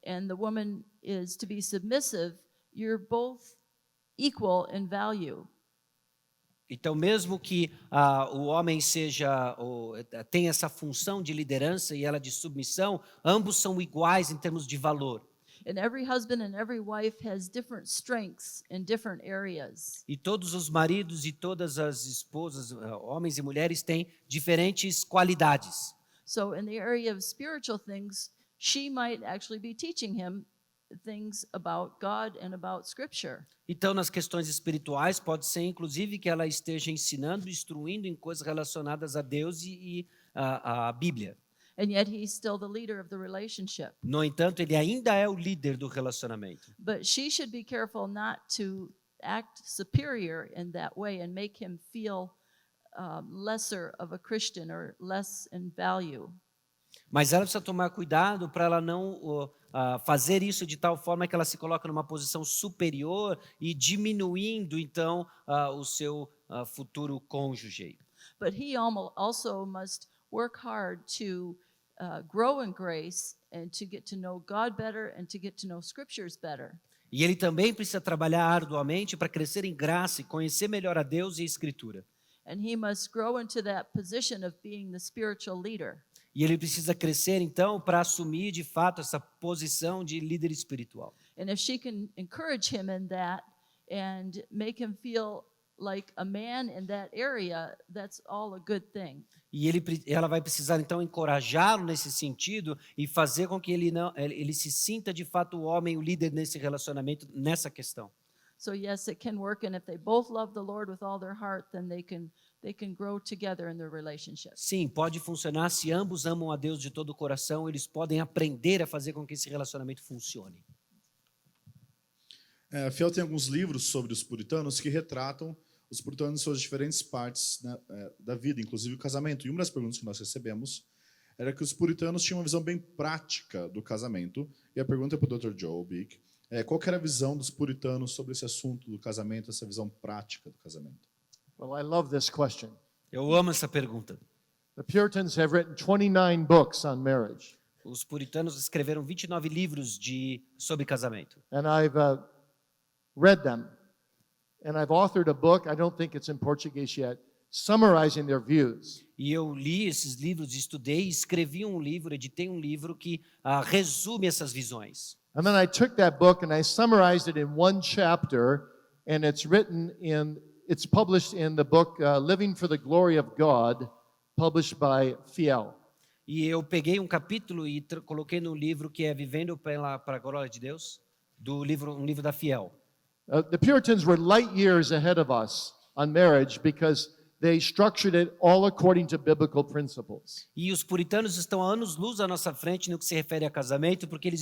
and the woman is to be submissive, you're both equal in value. Então, mesmo que o homem tenha essa função de liderança e ela de submissão, ambos são iguais em termos de valor. And every husband and every wife has different strengths in different areas. E todos os maridos e todas as esposas, homens e mulheres, têm diferentes qualidades. So in the area of spiritual things, she might actually be teaching him things about God and about Scripture. Então, nas questões espirituais, pode ser inclusive que ela esteja ensinando, instruindo em coisas relacionadas a Deus e a Bíblia. And yet he's still the leader of the relationship. No entanto, ele ainda é o líder do relacionamento. But she should be careful not to act superior in that way and make him feel lesser of a Christian or less in value. Mas ela precisa tomar cuidado para ela não fazer isso de tal forma que ela se coloque numa posição superior e diminuindo, então, o seu futuro cônjuge. But he also must work hard to grow in grace and to get to know God better and to get to know Scriptures better. E ele também precisa trabalhar arduamente para crescer em graça e conhecer melhor a Deus e a Escritura. And he must grow into that position of being the spiritual leader. E ele precisa crescer, então, para assumir, de fato, essa posição de líder espiritual. And if she can encourage him in that and make him feel like a man in that area, that's all a good thing. E ela vai precisar, então, encorajá-lo nesse sentido e fazer com que ele se sinta, de fato, o homem, o líder nesse relacionamento, nessa questão. So yes, it can work, and if they both love the Lord with all their heart, then they can grow together in their relationship. Sim, pode funcionar. Se ambos amam a Deus de todo o coração, eles podem aprender a fazer com que esse relacionamento funcione. A Fiel tem alguns livros sobre os puritanos que retratam os puritanos em suas diferentes partes, né, da vida, inclusive o casamento. E uma das perguntas que nós recebemos era que os puritanos tinham uma visão bem prática do casamento. E a pergunta é para o Dr. Joel Bick. Qual que era a visão dos puritanos sobre esse assunto do casamento, essa visão prática do casamento? Well, I love this question. Eu amo essa pergunta. The Puritans have written 29 books on marriage. Os puritanos escreveram 29 livros sobre casamento. And I've read them. And I've authored a book, I don't think it's in Portuguese yet, summarizing their views. E eu li esses livros, estudei, escrevi um livro, editei um livro que resume essas visões. And then I took that book and I summarized it in one chapter, and it's published in the book Living for the Glory of God, published by Fiel. E eu peguei um capítulo e coloquei no livro que é Vivendo para a Glória de Deus, um livro da Fiel. The Puritans were light years ahead of us on marriage because they structured it all according to biblical principles. E os puritanos estão a anos-luz à nossa frente no que se refere a casamento, porque eles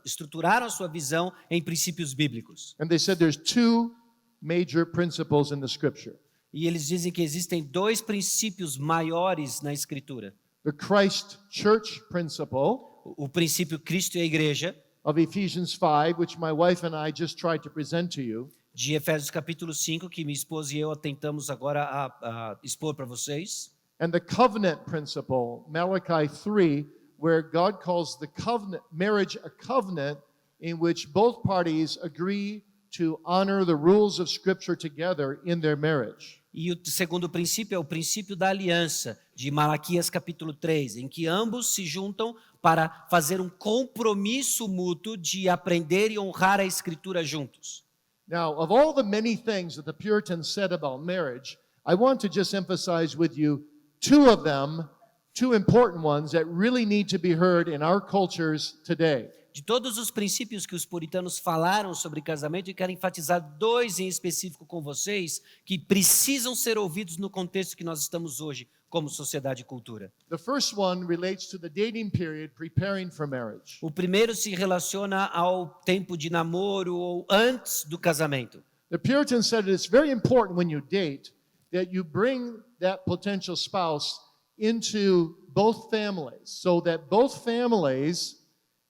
estruturaram a sua visão em princípios bíblicos. And they said there's two major principles in the scripture. E eles dizem que existem dois princípios maiores na Escritura. The Christ Church principle O princípio Cristo e a Igreja, of Ephesians 5, which my wife and I just tried to present to you, de Efésios capítulo 5, que minha esposa e eu tentamos agora a expor para vocês. and the covenant principle, Malachi 3, where God calls the covenant marriage a covenant in which both parties agree to honor the rules of Scripture together in their marriage. E o segundo princípio é o princípio da aliança, de Malaquias capítulo 3, em que ambos se juntam para fazer um compromisso mútuo de aprender e honrar a Escritura juntos. Now, of all the many things that the Puritans said about marriage, I want to just emphasize with you two of them, two important ones that really need to be heard in our cultures today. De todos os princípios que os puritanos falaram sobre casamento, eu quero enfatizar dois em específico com vocês que precisam ser ouvidos no contexto que nós estamos hoje como sociedade e cultura. The first one relates to the dating period preparing for marriage. O primeiro se relaciona ao tempo de namoro ou antes do casamento. The Puritans said it's very important when you date that you bring that potential spouse into both families so that both families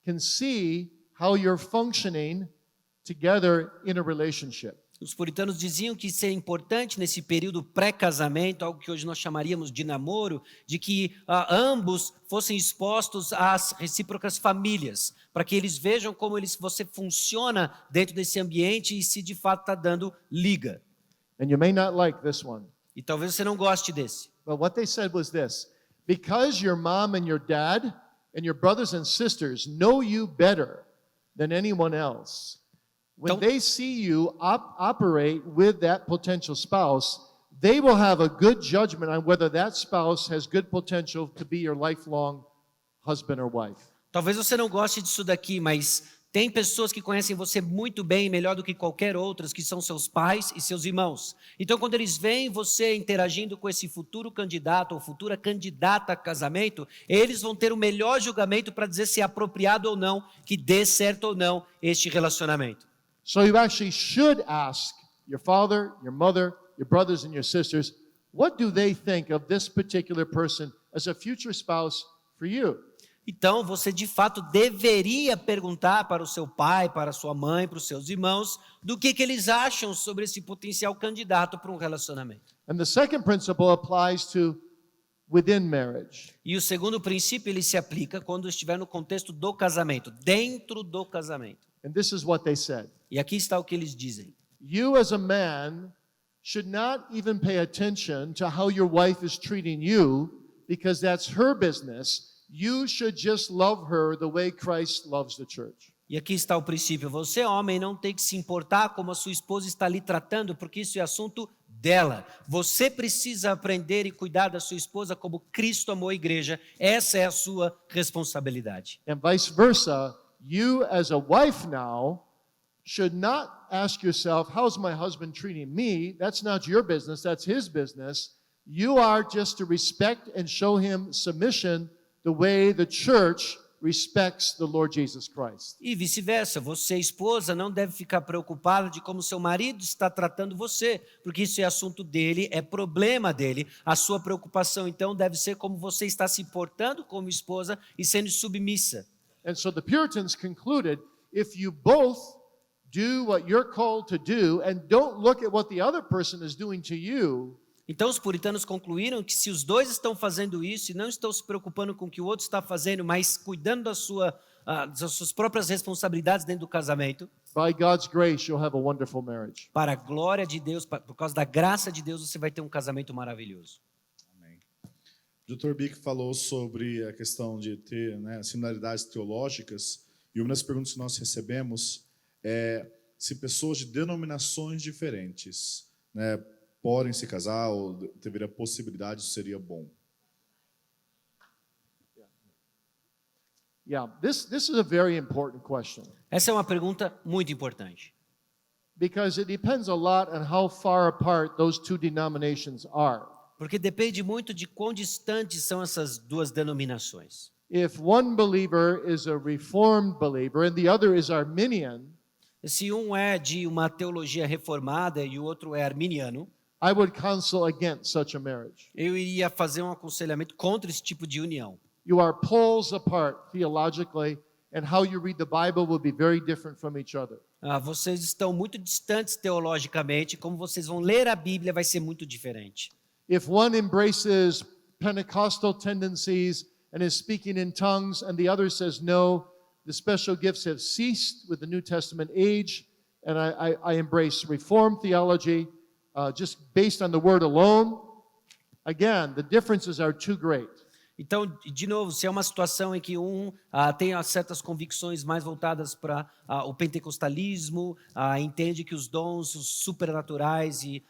can see how you're functioning together in a relationship. Os puritanos diziam que seria importante nesse período pré-casamento, algo que hoje nós chamaríamos de namoro, de que ambos fossem expostos às recíprocas famílias, para que eles vejam como você funciona dentro desse ambiente e se de fato está dando liga. And you may not like this one, E talvez você não goste desse. but what they said was this: because your mom and your dad and your brothers and sisters know you better than anyone else, when Então- they see you operate with that potential spouse, they will have a good judgment on whether that spouse has good potential to be your lifelong husband or wife. Talvez você não goste disso daqui, mas tem pessoas que conhecem você muito bem, melhor do que qualquer outras, que são seus pais e seus irmãos. Então, quando eles veem você interagindo com esse futuro candidato ou futura candidata a casamento, eles vão ter o melhor julgamento para dizer se é apropriado ou não, que dê certo ou não este relacionamento. So you actually should ask your father, your mother, your brothers and your sisters, what do they think of this particular person as a future spouse for you? Então, você de fato deveria perguntar para o seu pai, para a sua mãe, para os seus irmãos, do que eles acham sobre esse potencial candidato para um relacionamento. And the second principle applies to within marriage. E o segundo princípio, ele se aplica quando estiver no contexto do casamento, dentro do casamento. And this is what they said. E aqui está o que eles dizem. You as a man should not even pay attention to how your wife is treating you because that's her business. You should just love her the way Christ loves the church. E aqui está o princípio. Você, homem, não tem que se importar como a sua esposa está lhe tratando, porque isso é assunto dela. Você precisa aprender e cuidar da sua esposa como Cristo amou a igreja. Essa é a sua responsabilidade. And vice versa, you as a wife now should not ask yourself, how's my husband treating me? That's not your business, that's his business. You are just to respect and show him submission the way the church respects the Lord Jesus Christ. E vice-versa, você, esposa, não deve ficar preocupada de como seu marido está tratando você, porque isso é assunto dele, é problema dele. A sua preocupação, então, deve ser como você está se portando como esposa e sendo submissa. And so the Puritans concluded, if you both do what you're called to do and don't look at what the other person is doing to you, Então, os puritanos concluíram que se os dois estão fazendo isso e não estão se preocupando com o que o outro está fazendo, mas cuidando das suas próprias responsabilidades dentro do casamento, by God's grace, you'll have a wonderful marriage. para a glória de Deus, por causa da graça de Deus, você vai ter um casamento maravilhoso. Amém. O Dr. Bick falou sobre a questão de ter similaridades teológicas, e uma das perguntas que nós recebemos é se pessoas de denominações diferentes podem se casar ou teria possibilidade, isso seria bom. Yeah, this is a very important question Essa é uma pergunta muito importante. because it depends a lot on how far apart those two denominations are. Porque depende muito de quão distantes são essas duas denominações. If one believer is a Reformed believer and the other is Arminian, Se um é de uma teologia reformada e o outro é arminiano, I would counsel against such a marriage. eu iria fazer um aconselhamento contra esse tipo de união. You are poles apart theologically, and how you read the Bible will be very different from each other. Vocês estão muito distantes teologicamente, como vocês vão ler a Bíblia vai ser muito diferente. If one embraces Pentecostal tendencies and is speaking in tongues, and the other says, no, the special gifts have ceased with the New Testament age, and I embrace Reformed theology just based on the Word alone, again, the differences are too great. Então, de novo, se é uma situação em que tem certas convicções mais voltadas para o pentecostalismo, entende que os dons os supernaturais e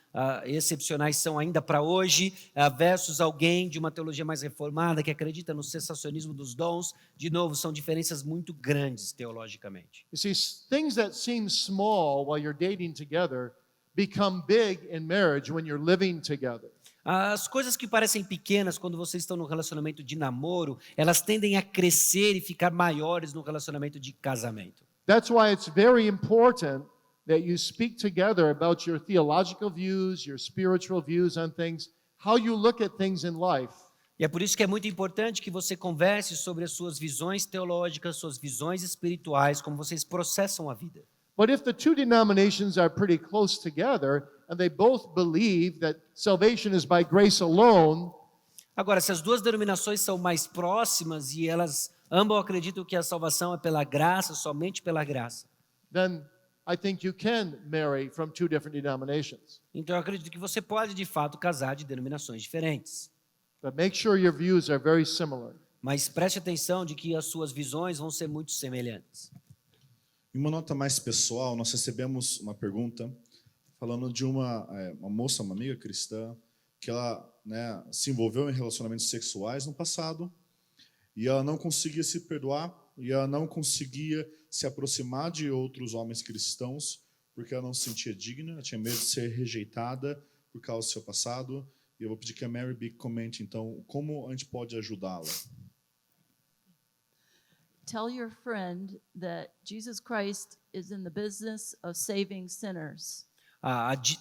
excepcionais são ainda para hoje, versus alguém de uma teologia mais reformada que acredita no cessacionismo dos dons, de novo, são diferenças muito grandes teologicamente. You see, things that seem small while you're dating together become big in marriage when you're living together. As coisas que parecem pequenas quando vocês estão no relacionamento de namoro, elas tendem a crescer e ficar maiores no relacionamento de casamento. That's why it's very important that you speak together about your theological views, your spiritual views on things, how you look at things in life. E é por isso que é muito importante que você converse sobre as suas visões teológicas, suas visões espirituais, como vocês processam a vida. But if the two denominations are pretty close together and they both believe that salvation is by grace alone, Agora, se as duas denominações são mais próximas e elas ambas acreditam que a salvação é pela graça, somente pela graça, then I think you can marry from two different denominations. então eu acredito que você pode, de fato, casar de denominações diferentes. But make sure your views are very similar. Mas preste atenção de que as suas visões vão ser muito semelhantes. Em uma nota mais pessoal, nós recebemos uma pergunta falando de uma moça, uma amiga cristã, que ela se envolveu em relacionamentos sexuais no passado e ela não conseguia se perdoar e ela não conseguia se aproximar de outros homens cristãos porque ela não se sentia digna, ela tinha medo de ser rejeitada por causa do seu passado. E eu vou pedir que a Mary B comente, então, como a gente pode ajudá-la. Tell your friend that Jesus Christ is in the business of saving sinners.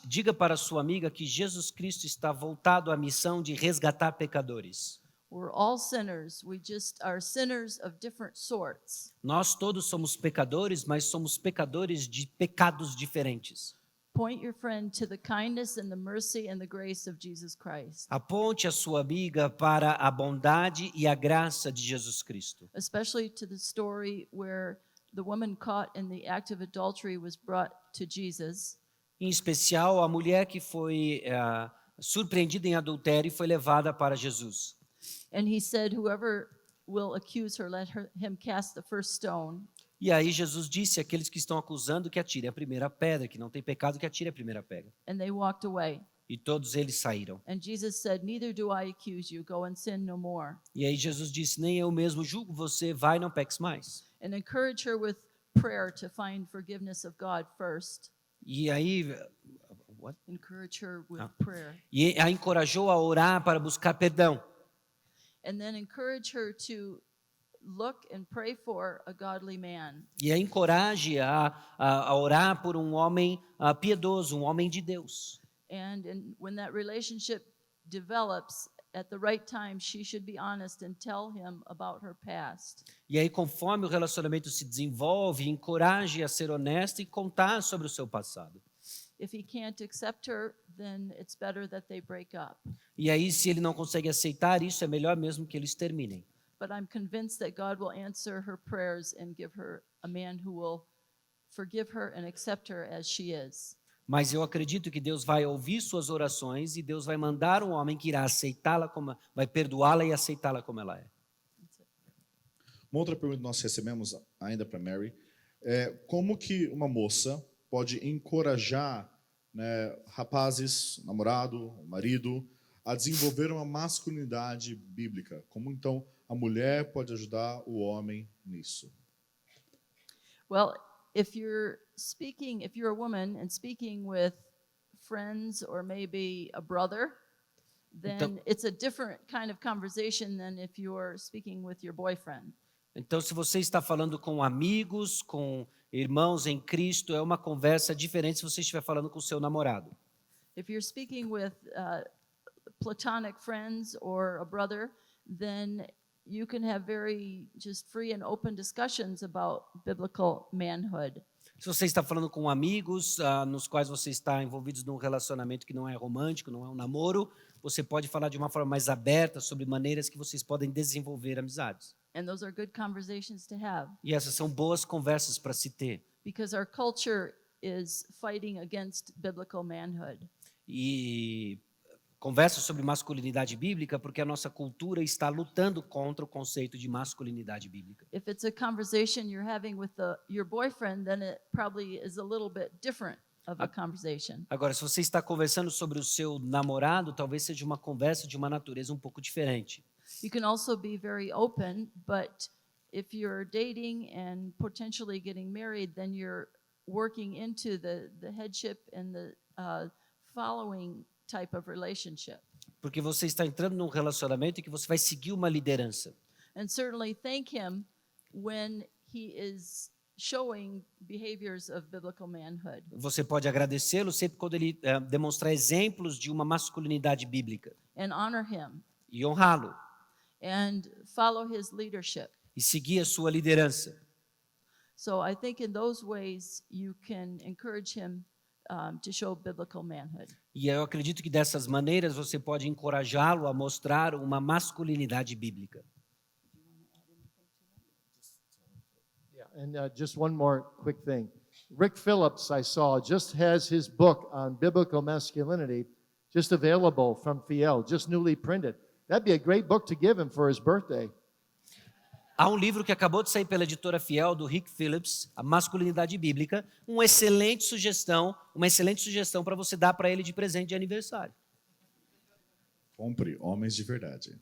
Diga para sua amiga que Jesus Cristo está voltado à missão de resgatar pecadores. We're all sinners. We just are sinners of different sorts. Nós todos somos pecadores, mas somos pecadores de pecados diferentes. Point your friend to the kindness and the mercy and the grace of Jesus Christ, Aponte a sua amiga para a bondade e a graça de Jesus Cristo. especially to the story where the woman caught in the act of adultery was brought to Jesus. Em especial, a mulher que foi surpreendida em adultério e foi levada para Jesus. And he said, whoever will accuse her, him cast the first stone. E aí Jesus disse àqueles que estão acusando que atirem a primeira pedra, que não tem pecado que atire a primeira pedra. And they walked away. E todos eles saíram. And Jesus said, neither do I accuse you. Go and sin no more. E aí Jesus disse, nem eu mesmo julgo você, vai, não peques mais. And encourage her with prayer to find forgiveness of God first. E aí, Encourage her with prayer. e a encorajou a orar para buscar perdão. And then encourage her to look and pray for a godly man. E a encoraje a orar por um homem piedoso, um homem de Deus. And when that relationship develops, at the right time, she should be honest and tell him about her past. E aí, conforme o relacionamento se desenvolve, encoraje a ser honesta e contar sobre o seu passado. If he can't accept her, then it's better that they break up. E aí, se ele não consegue aceitar isso, é melhor mesmo que eles terminem. But I'm convinced that God will answer her prayers and give her a man who will forgive her and accept her as she is. Mas eu acredito que Deus vai ouvir suas orações e Deus vai mandar um homem que irá aceitá-la, vai perdoá-la e aceitá-la como ela é. Uma outra pergunta que nós recebemos ainda para Mary é como que uma moça pode encorajar rapazes, namorado, marido, a desenvolver uma masculinidade bíblica? Como então a mulher pode ajudar o homem nisso? Well, if you're a woman and speaking with friends or maybe a brother, then Então- it's a different kind of conversation than if you're speaking with your boyfriend. Então, se você está falando com amigos, com irmãos em Cristo, é uma conversa diferente se você estiver falando com o seu namorado. If you're speaking with platonic friends or a brother, then you can have very just free and open discussions about biblical manhood. Se você está falando com amigos nos quais você está envolvido num relacionamento que não é romântico, não é um namoro, você pode falar de uma forma mais aberta sobre maneiras que vocês podem desenvolver amizades. And those are good conversations to have E essas são boas conversas para se ter. because our culture is fighting against biblical manhood. E conversas sobre masculinidade bíblica porque a nossa cultura está lutando contra o conceito de masculinidade bíblica. If it's a conversation you're having with your boyfriend, then it probably is a little bit different of a conversation. Agora, se você está conversando sobre o seu namorado, talvez seja uma conversa de uma natureza um pouco diferente. You can also be very open, but if you're dating and potentially getting married, then you're working into the headship and the following type of relationship. Porque você está entrando num relacionamento em que você vai seguir uma liderança. And certainly thank him when he is showing behaviors of biblical manhood. Você pode agradecê-lo sempre quando ele demonstrar exemplos de uma masculinidade bíblica. And honor him E honrá-lo. and follow his leadership. E seguir a sua liderança. So I think in those ways you can encourage him to show biblical manhood. E eu acredito que dessas maneiras você pode encorajá-lo a mostrar uma masculinidade bíblica. Yeah, and just one more quick thing. Rick Phillips, I saw, just has his book on biblical masculinity just available from Fiel, just newly printed. That'd be a great book to give him for his birthday. Há um livro que acabou de sair pela editora Fiel, do Rick Phillips, A Masculinidade Bíblica, uma excelente sugestão para você dar para ele de presente de aniversário. Compre homens de verdade.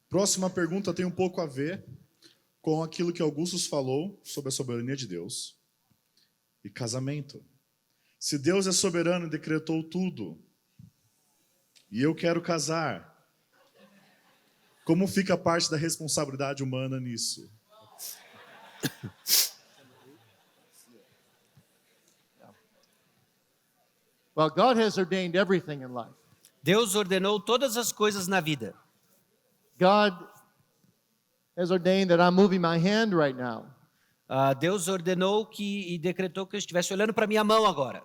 Próxima pergunta tem um pouco a ver com aquilo que Augustus falou sobre a soberania de Deus e casamento. Se Deus é soberano e decretou tudo, e eu quero casar, como fica a parte da responsabilidade humana nisso? Well, God has ordained everything in life. Deus ordenou todas as coisas na vida. God has ordained that I'm moving my hand right now. Deus ordenou e decretou que eu estivesse olhando para minha mão agora.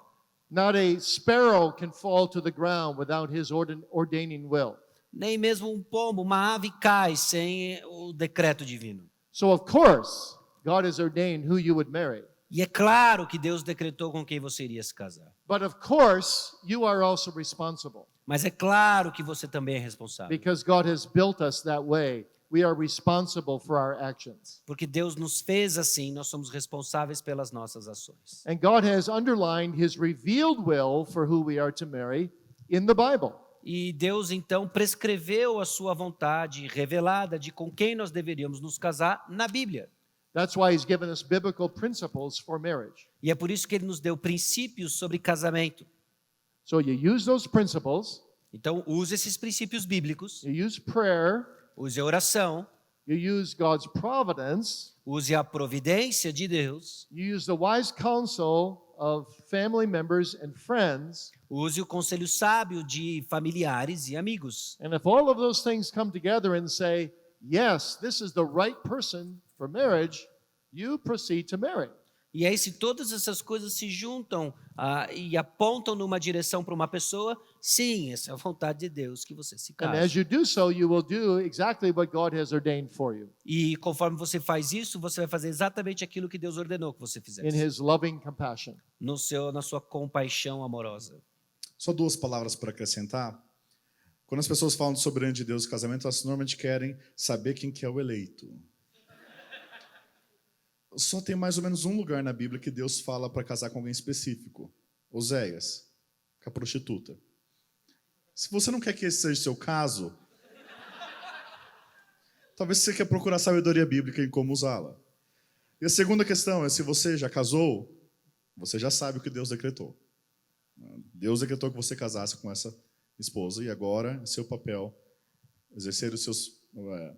Not a sparrow can fall to the ground without his ordaining will. Nem mesmo um pombo, uma ave cai sem o decreto divino. So, of course, God has ordained who you would marry. E é claro que Deus decretou com quem você iria se casar. But of course, you are also responsible Mas é claro que você também é responsável. because God has built us that way. We are responsible for our actions. Porque Deus nos fez assim, nós somos responsáveis pelas nossas ações. And God has underlined his revealed will for who we are to marry in the Bible. E Deus então prescreveu a sua vontade revelada de com quem nós deveríamos nos casar na Bíblia. That's why he's given us biblical principles for marriage. E é por isso que ele nos deu princípios sobre casamento. So you use those principles, Então, use esses princípios bíblicos, you use prayer, use a oração, you use God's providence, use a providência de Deus, you use the wise counsel of family members and friends. use o conselho sábio de familiares e amigos. And if all of those things come together and say, yes, this is the right person for marriage, you proceed to marry. E aí, se todas essas coisas se juntam e apontam numa direção para uma pessoa, sim, essa é a vontade de Deus que você se And as case. you do so, you will do exactly what God has ordained for you E conforme você faz isso, você vai fazer exatamente aquilo que Deus ordenou que você in fizesse. his loving compassion. Na sua compaixão amorosa. Só duas palavras para acrescentar. Quando as pessoas falam de soberania de Deus e casamento, elas normalmente querem saber quem que é o eleito. Só tem mais ou menos um lugar na Bíblia que Deus fala para casar com alguém específico. Oséias, com a prostituta. Se você não quer que esse seja o seu caso, talvez você quer procurar sabedoria bíblica em como usá-la. E a segunda questão é: se você já casou, você já sabe o que Deus decretou. Deus decretou que você casasse com essa esposa e agora é seu papel exercer o seu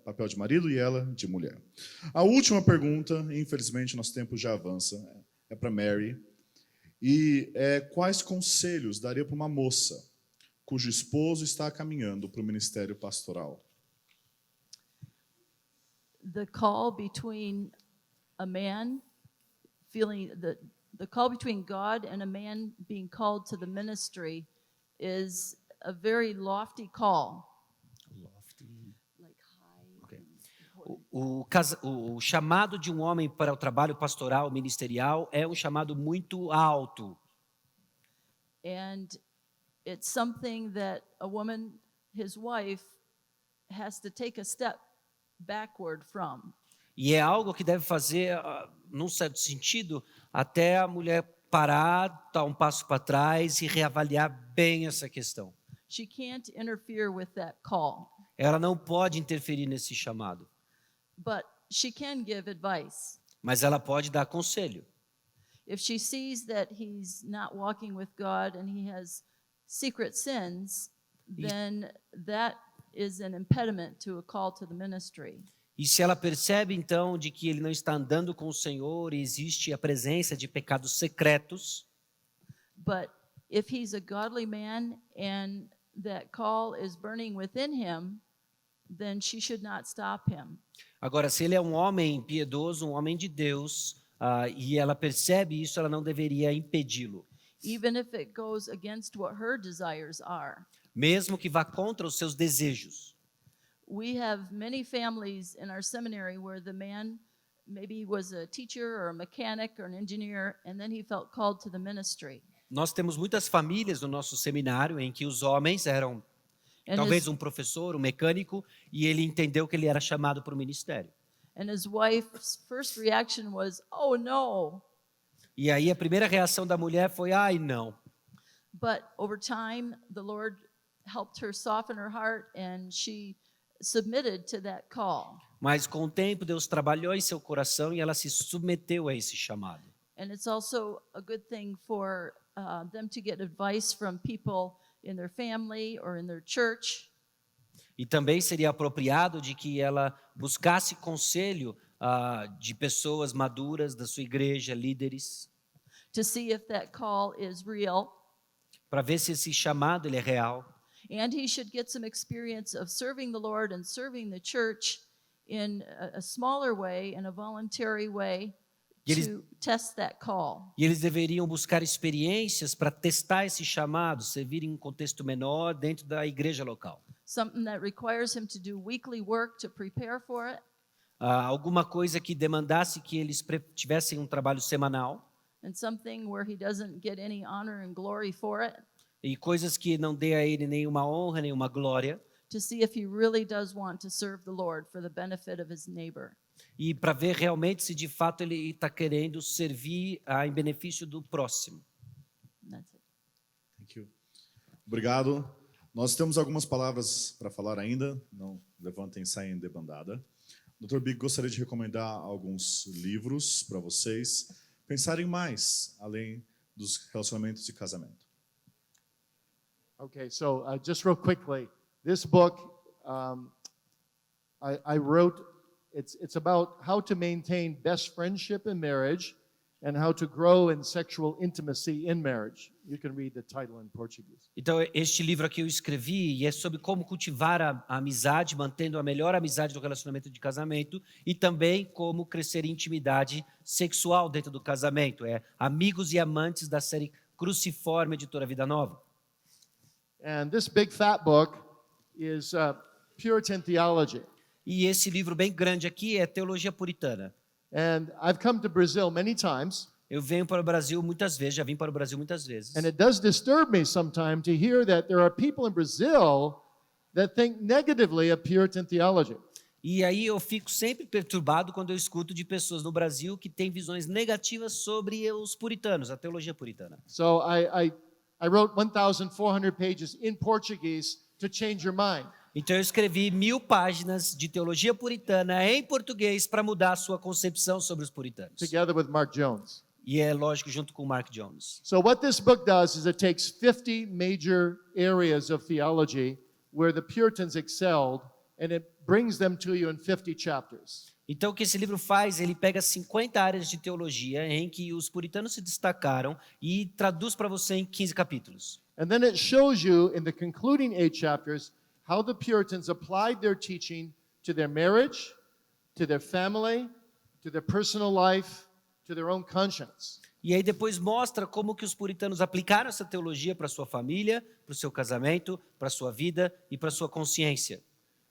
papel de marido e ela de mulher. A última pergunta, infelizmente nosso tempo já avança, é para Mary. E quais conselhos daria para uma moça cujo esposo está caminhando para o ministério pastoral? The call between a man feeling the call between God and a man being called to the ministry is a very lofty call. Like high. Ok. O chamado de um homem para o trabalho pastoral ministerial é um chamado muito alto. And it's something that a woman, his wife, has to take a step backward from. E é algo que deve fazer, num certo sentido, até a mulher parar, dar um passo para trás e reavaliar bem essa questão. She can't interfere with that call, Ela não pode interferir nesse chamado, but she can give advice. mas ela pode dar conselho. If she sees that he's not walking with God and he has secret sins, then that is an impediment to a call to the ministry. E se ela percebe, então, de que ele não está andando com o Senhor e existe a presença de pecados secretos, But if he's a godly man and that call is burning within him, then she should not stop him. agora, se ele é um homem piedoso, um homem de Deus, e ela percebe isso, ela não deveria impedi-lo, Even if it goes against what her desires are. mesmo que vá contra os seus desejos. We have many families in our seminary where the man maybe was a teacher or a mechanic or an engineer, and then he felt called to the ministry. Nós temos muitas famílias no nosso seminário em que os homens eram And talvez his, um professor, um mecânico, e ele entendeu que ele era chamado para o ministério. and his wife's first reaction was, "Oh no." E aí a primeira reação da mulher foi, ai não. But over time, the Lord helped her soften her heart, and she submitted to that call. Mas com o tempo Deus trabalhou em seu coração e ela se submeteu a esse chamado. And it's also a good thing for them to get advice from people in their family or in their church. E também seria apropriado de que ela buscasse conselho de pessoas maduras da sua igreja, líderes, To see if that call is real, para ver se esse chamado ele é real. and he should get some experience of serving the Lord and serving the church in a smaller way, in a voluntary way, E eles- to test that call. E eles deveriam buscar experiências para testar esse chamado, servir em um contexto menor dentro da igreja local. Something that requires him to do weekly work to prepare for it, Alguma coisa que demandasse que eles tivessem um trabalho semanal and something where he doesn't get any honor and glory for it, e coisas que não dê a ele nenhuma honra, nenhuma glória, to see if he really does want to serve the Lord for the benefit of his neighbor. e para ver realmente se de fato ele está querendo servir em benefício do próximo. And that's it. Thank you. Obrigado. Nós temos algumas palavras para falar ainda. Não levantem e saiam de bandada. Dr. Big, gostaria de recomendar alguns livros para vocês pensarem mais, além dos relacionamentos de casamento. Okay, so just real quickly, this book I wrote. It's about how to maintain best friendship in marriage and how to grow in sexual intimacy in marriage. You can read the title in Portuguese. Então, este livro aqui eu escrevi e é sobre como cultivar a amizade, mantendo a melhor amizade do relacionamento de casamento e também como crescer em intimidade sexual dentro do casamento. É Amigos e Amantes, da série Cruciforme, editora Vida Nova. And this big fat book is Puritan theology. E esse livro bem grande aqui é Teologia Puritana. And I've come to Brazil many times, Eu venho para o Brasil muitas vezes, já vim para o Brasil muitas vezes. and it does disturb me sometimes to hear that there are people in Brazil that think negatively of Puritan theology. E aí eu fico sempre perturbado quando eu escuto de pessoas no Brasil que têm visões negativas sobre os puritanos, a teologia puritana. So I wrote 1,400 pages in Portuguese to change your mind. Então eu escrevi 1000 páginas de teologia puritana em português para mudar a sua concepção sobre os puritanos. together with Mark Jones. E é lógico, junto com o Mark Jones. So what this book does is it takes 50 major areas of theology where the Puritans excelled, and it brings them to you in 50 chapters. Então o que esse livro faz, ele pega 50 áreas de teologia em que os puritanos se destacaram e traduz para você em 15 capítulos. And then it shows you in the concluding 8 chapters how the Puritans applied their teaching to their marriage, to their family, to their personal life, to their own conscience. E aí depois mostra como que os puritanos aplicaram essa teologia para sua família, para o seu casamento, para a sua vida e para a sua consciência.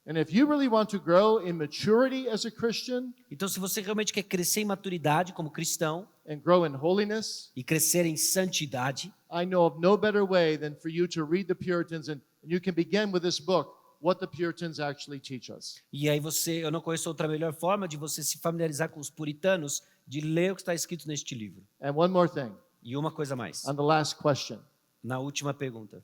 And if you really want to grow in maturity as a Christian Então se você realmente quer crescer em maturidade como cristão and grow in holiness, e crescer em santidade, I know of no better way than for you to read the Puritans, and you can begin with this book, what the Puritans actually teach us. e aí eu não conheço outra melhor forma de você se familiarizar com os puritanos, de ler o que está escrito neste livro. And one more thing, E uma coisa mais, on the last question. na última pergunta.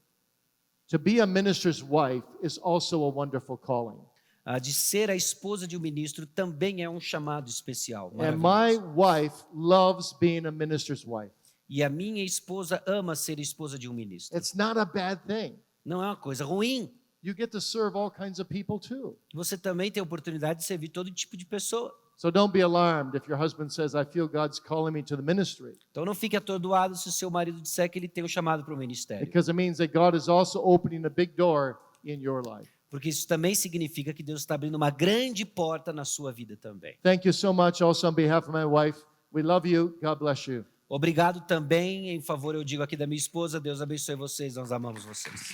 To be a minister's wife is also a wonderful calling. A de ser a esposa de um ministro também é um chamado especial. And my maravilhoso. wife loves being a minister's wife. E a minha esposa ama ser esposa de um ministro. It's not a bad thing. Não é uma coisa ruim. You get to serve all kinds of people too. Você também tem a oportunidade de servir todo tipo de pessoa. So don't be alarmed if your husband says, I feel God's calling me to the ministry. Então não fique atordoado se o seu marido disser que ele tem um chamado para o ministério. Because it means that God is also opening a big door in your life. Porque isso também significa que Deus está abrindo uma grande porta na sua vida também. Thank you so much also on behalf of my wife. We love you. God bless you. Obrigado também, em favor, eu digo aqui da minha esposa. Deus abençoe vocês, nós amamos vocês.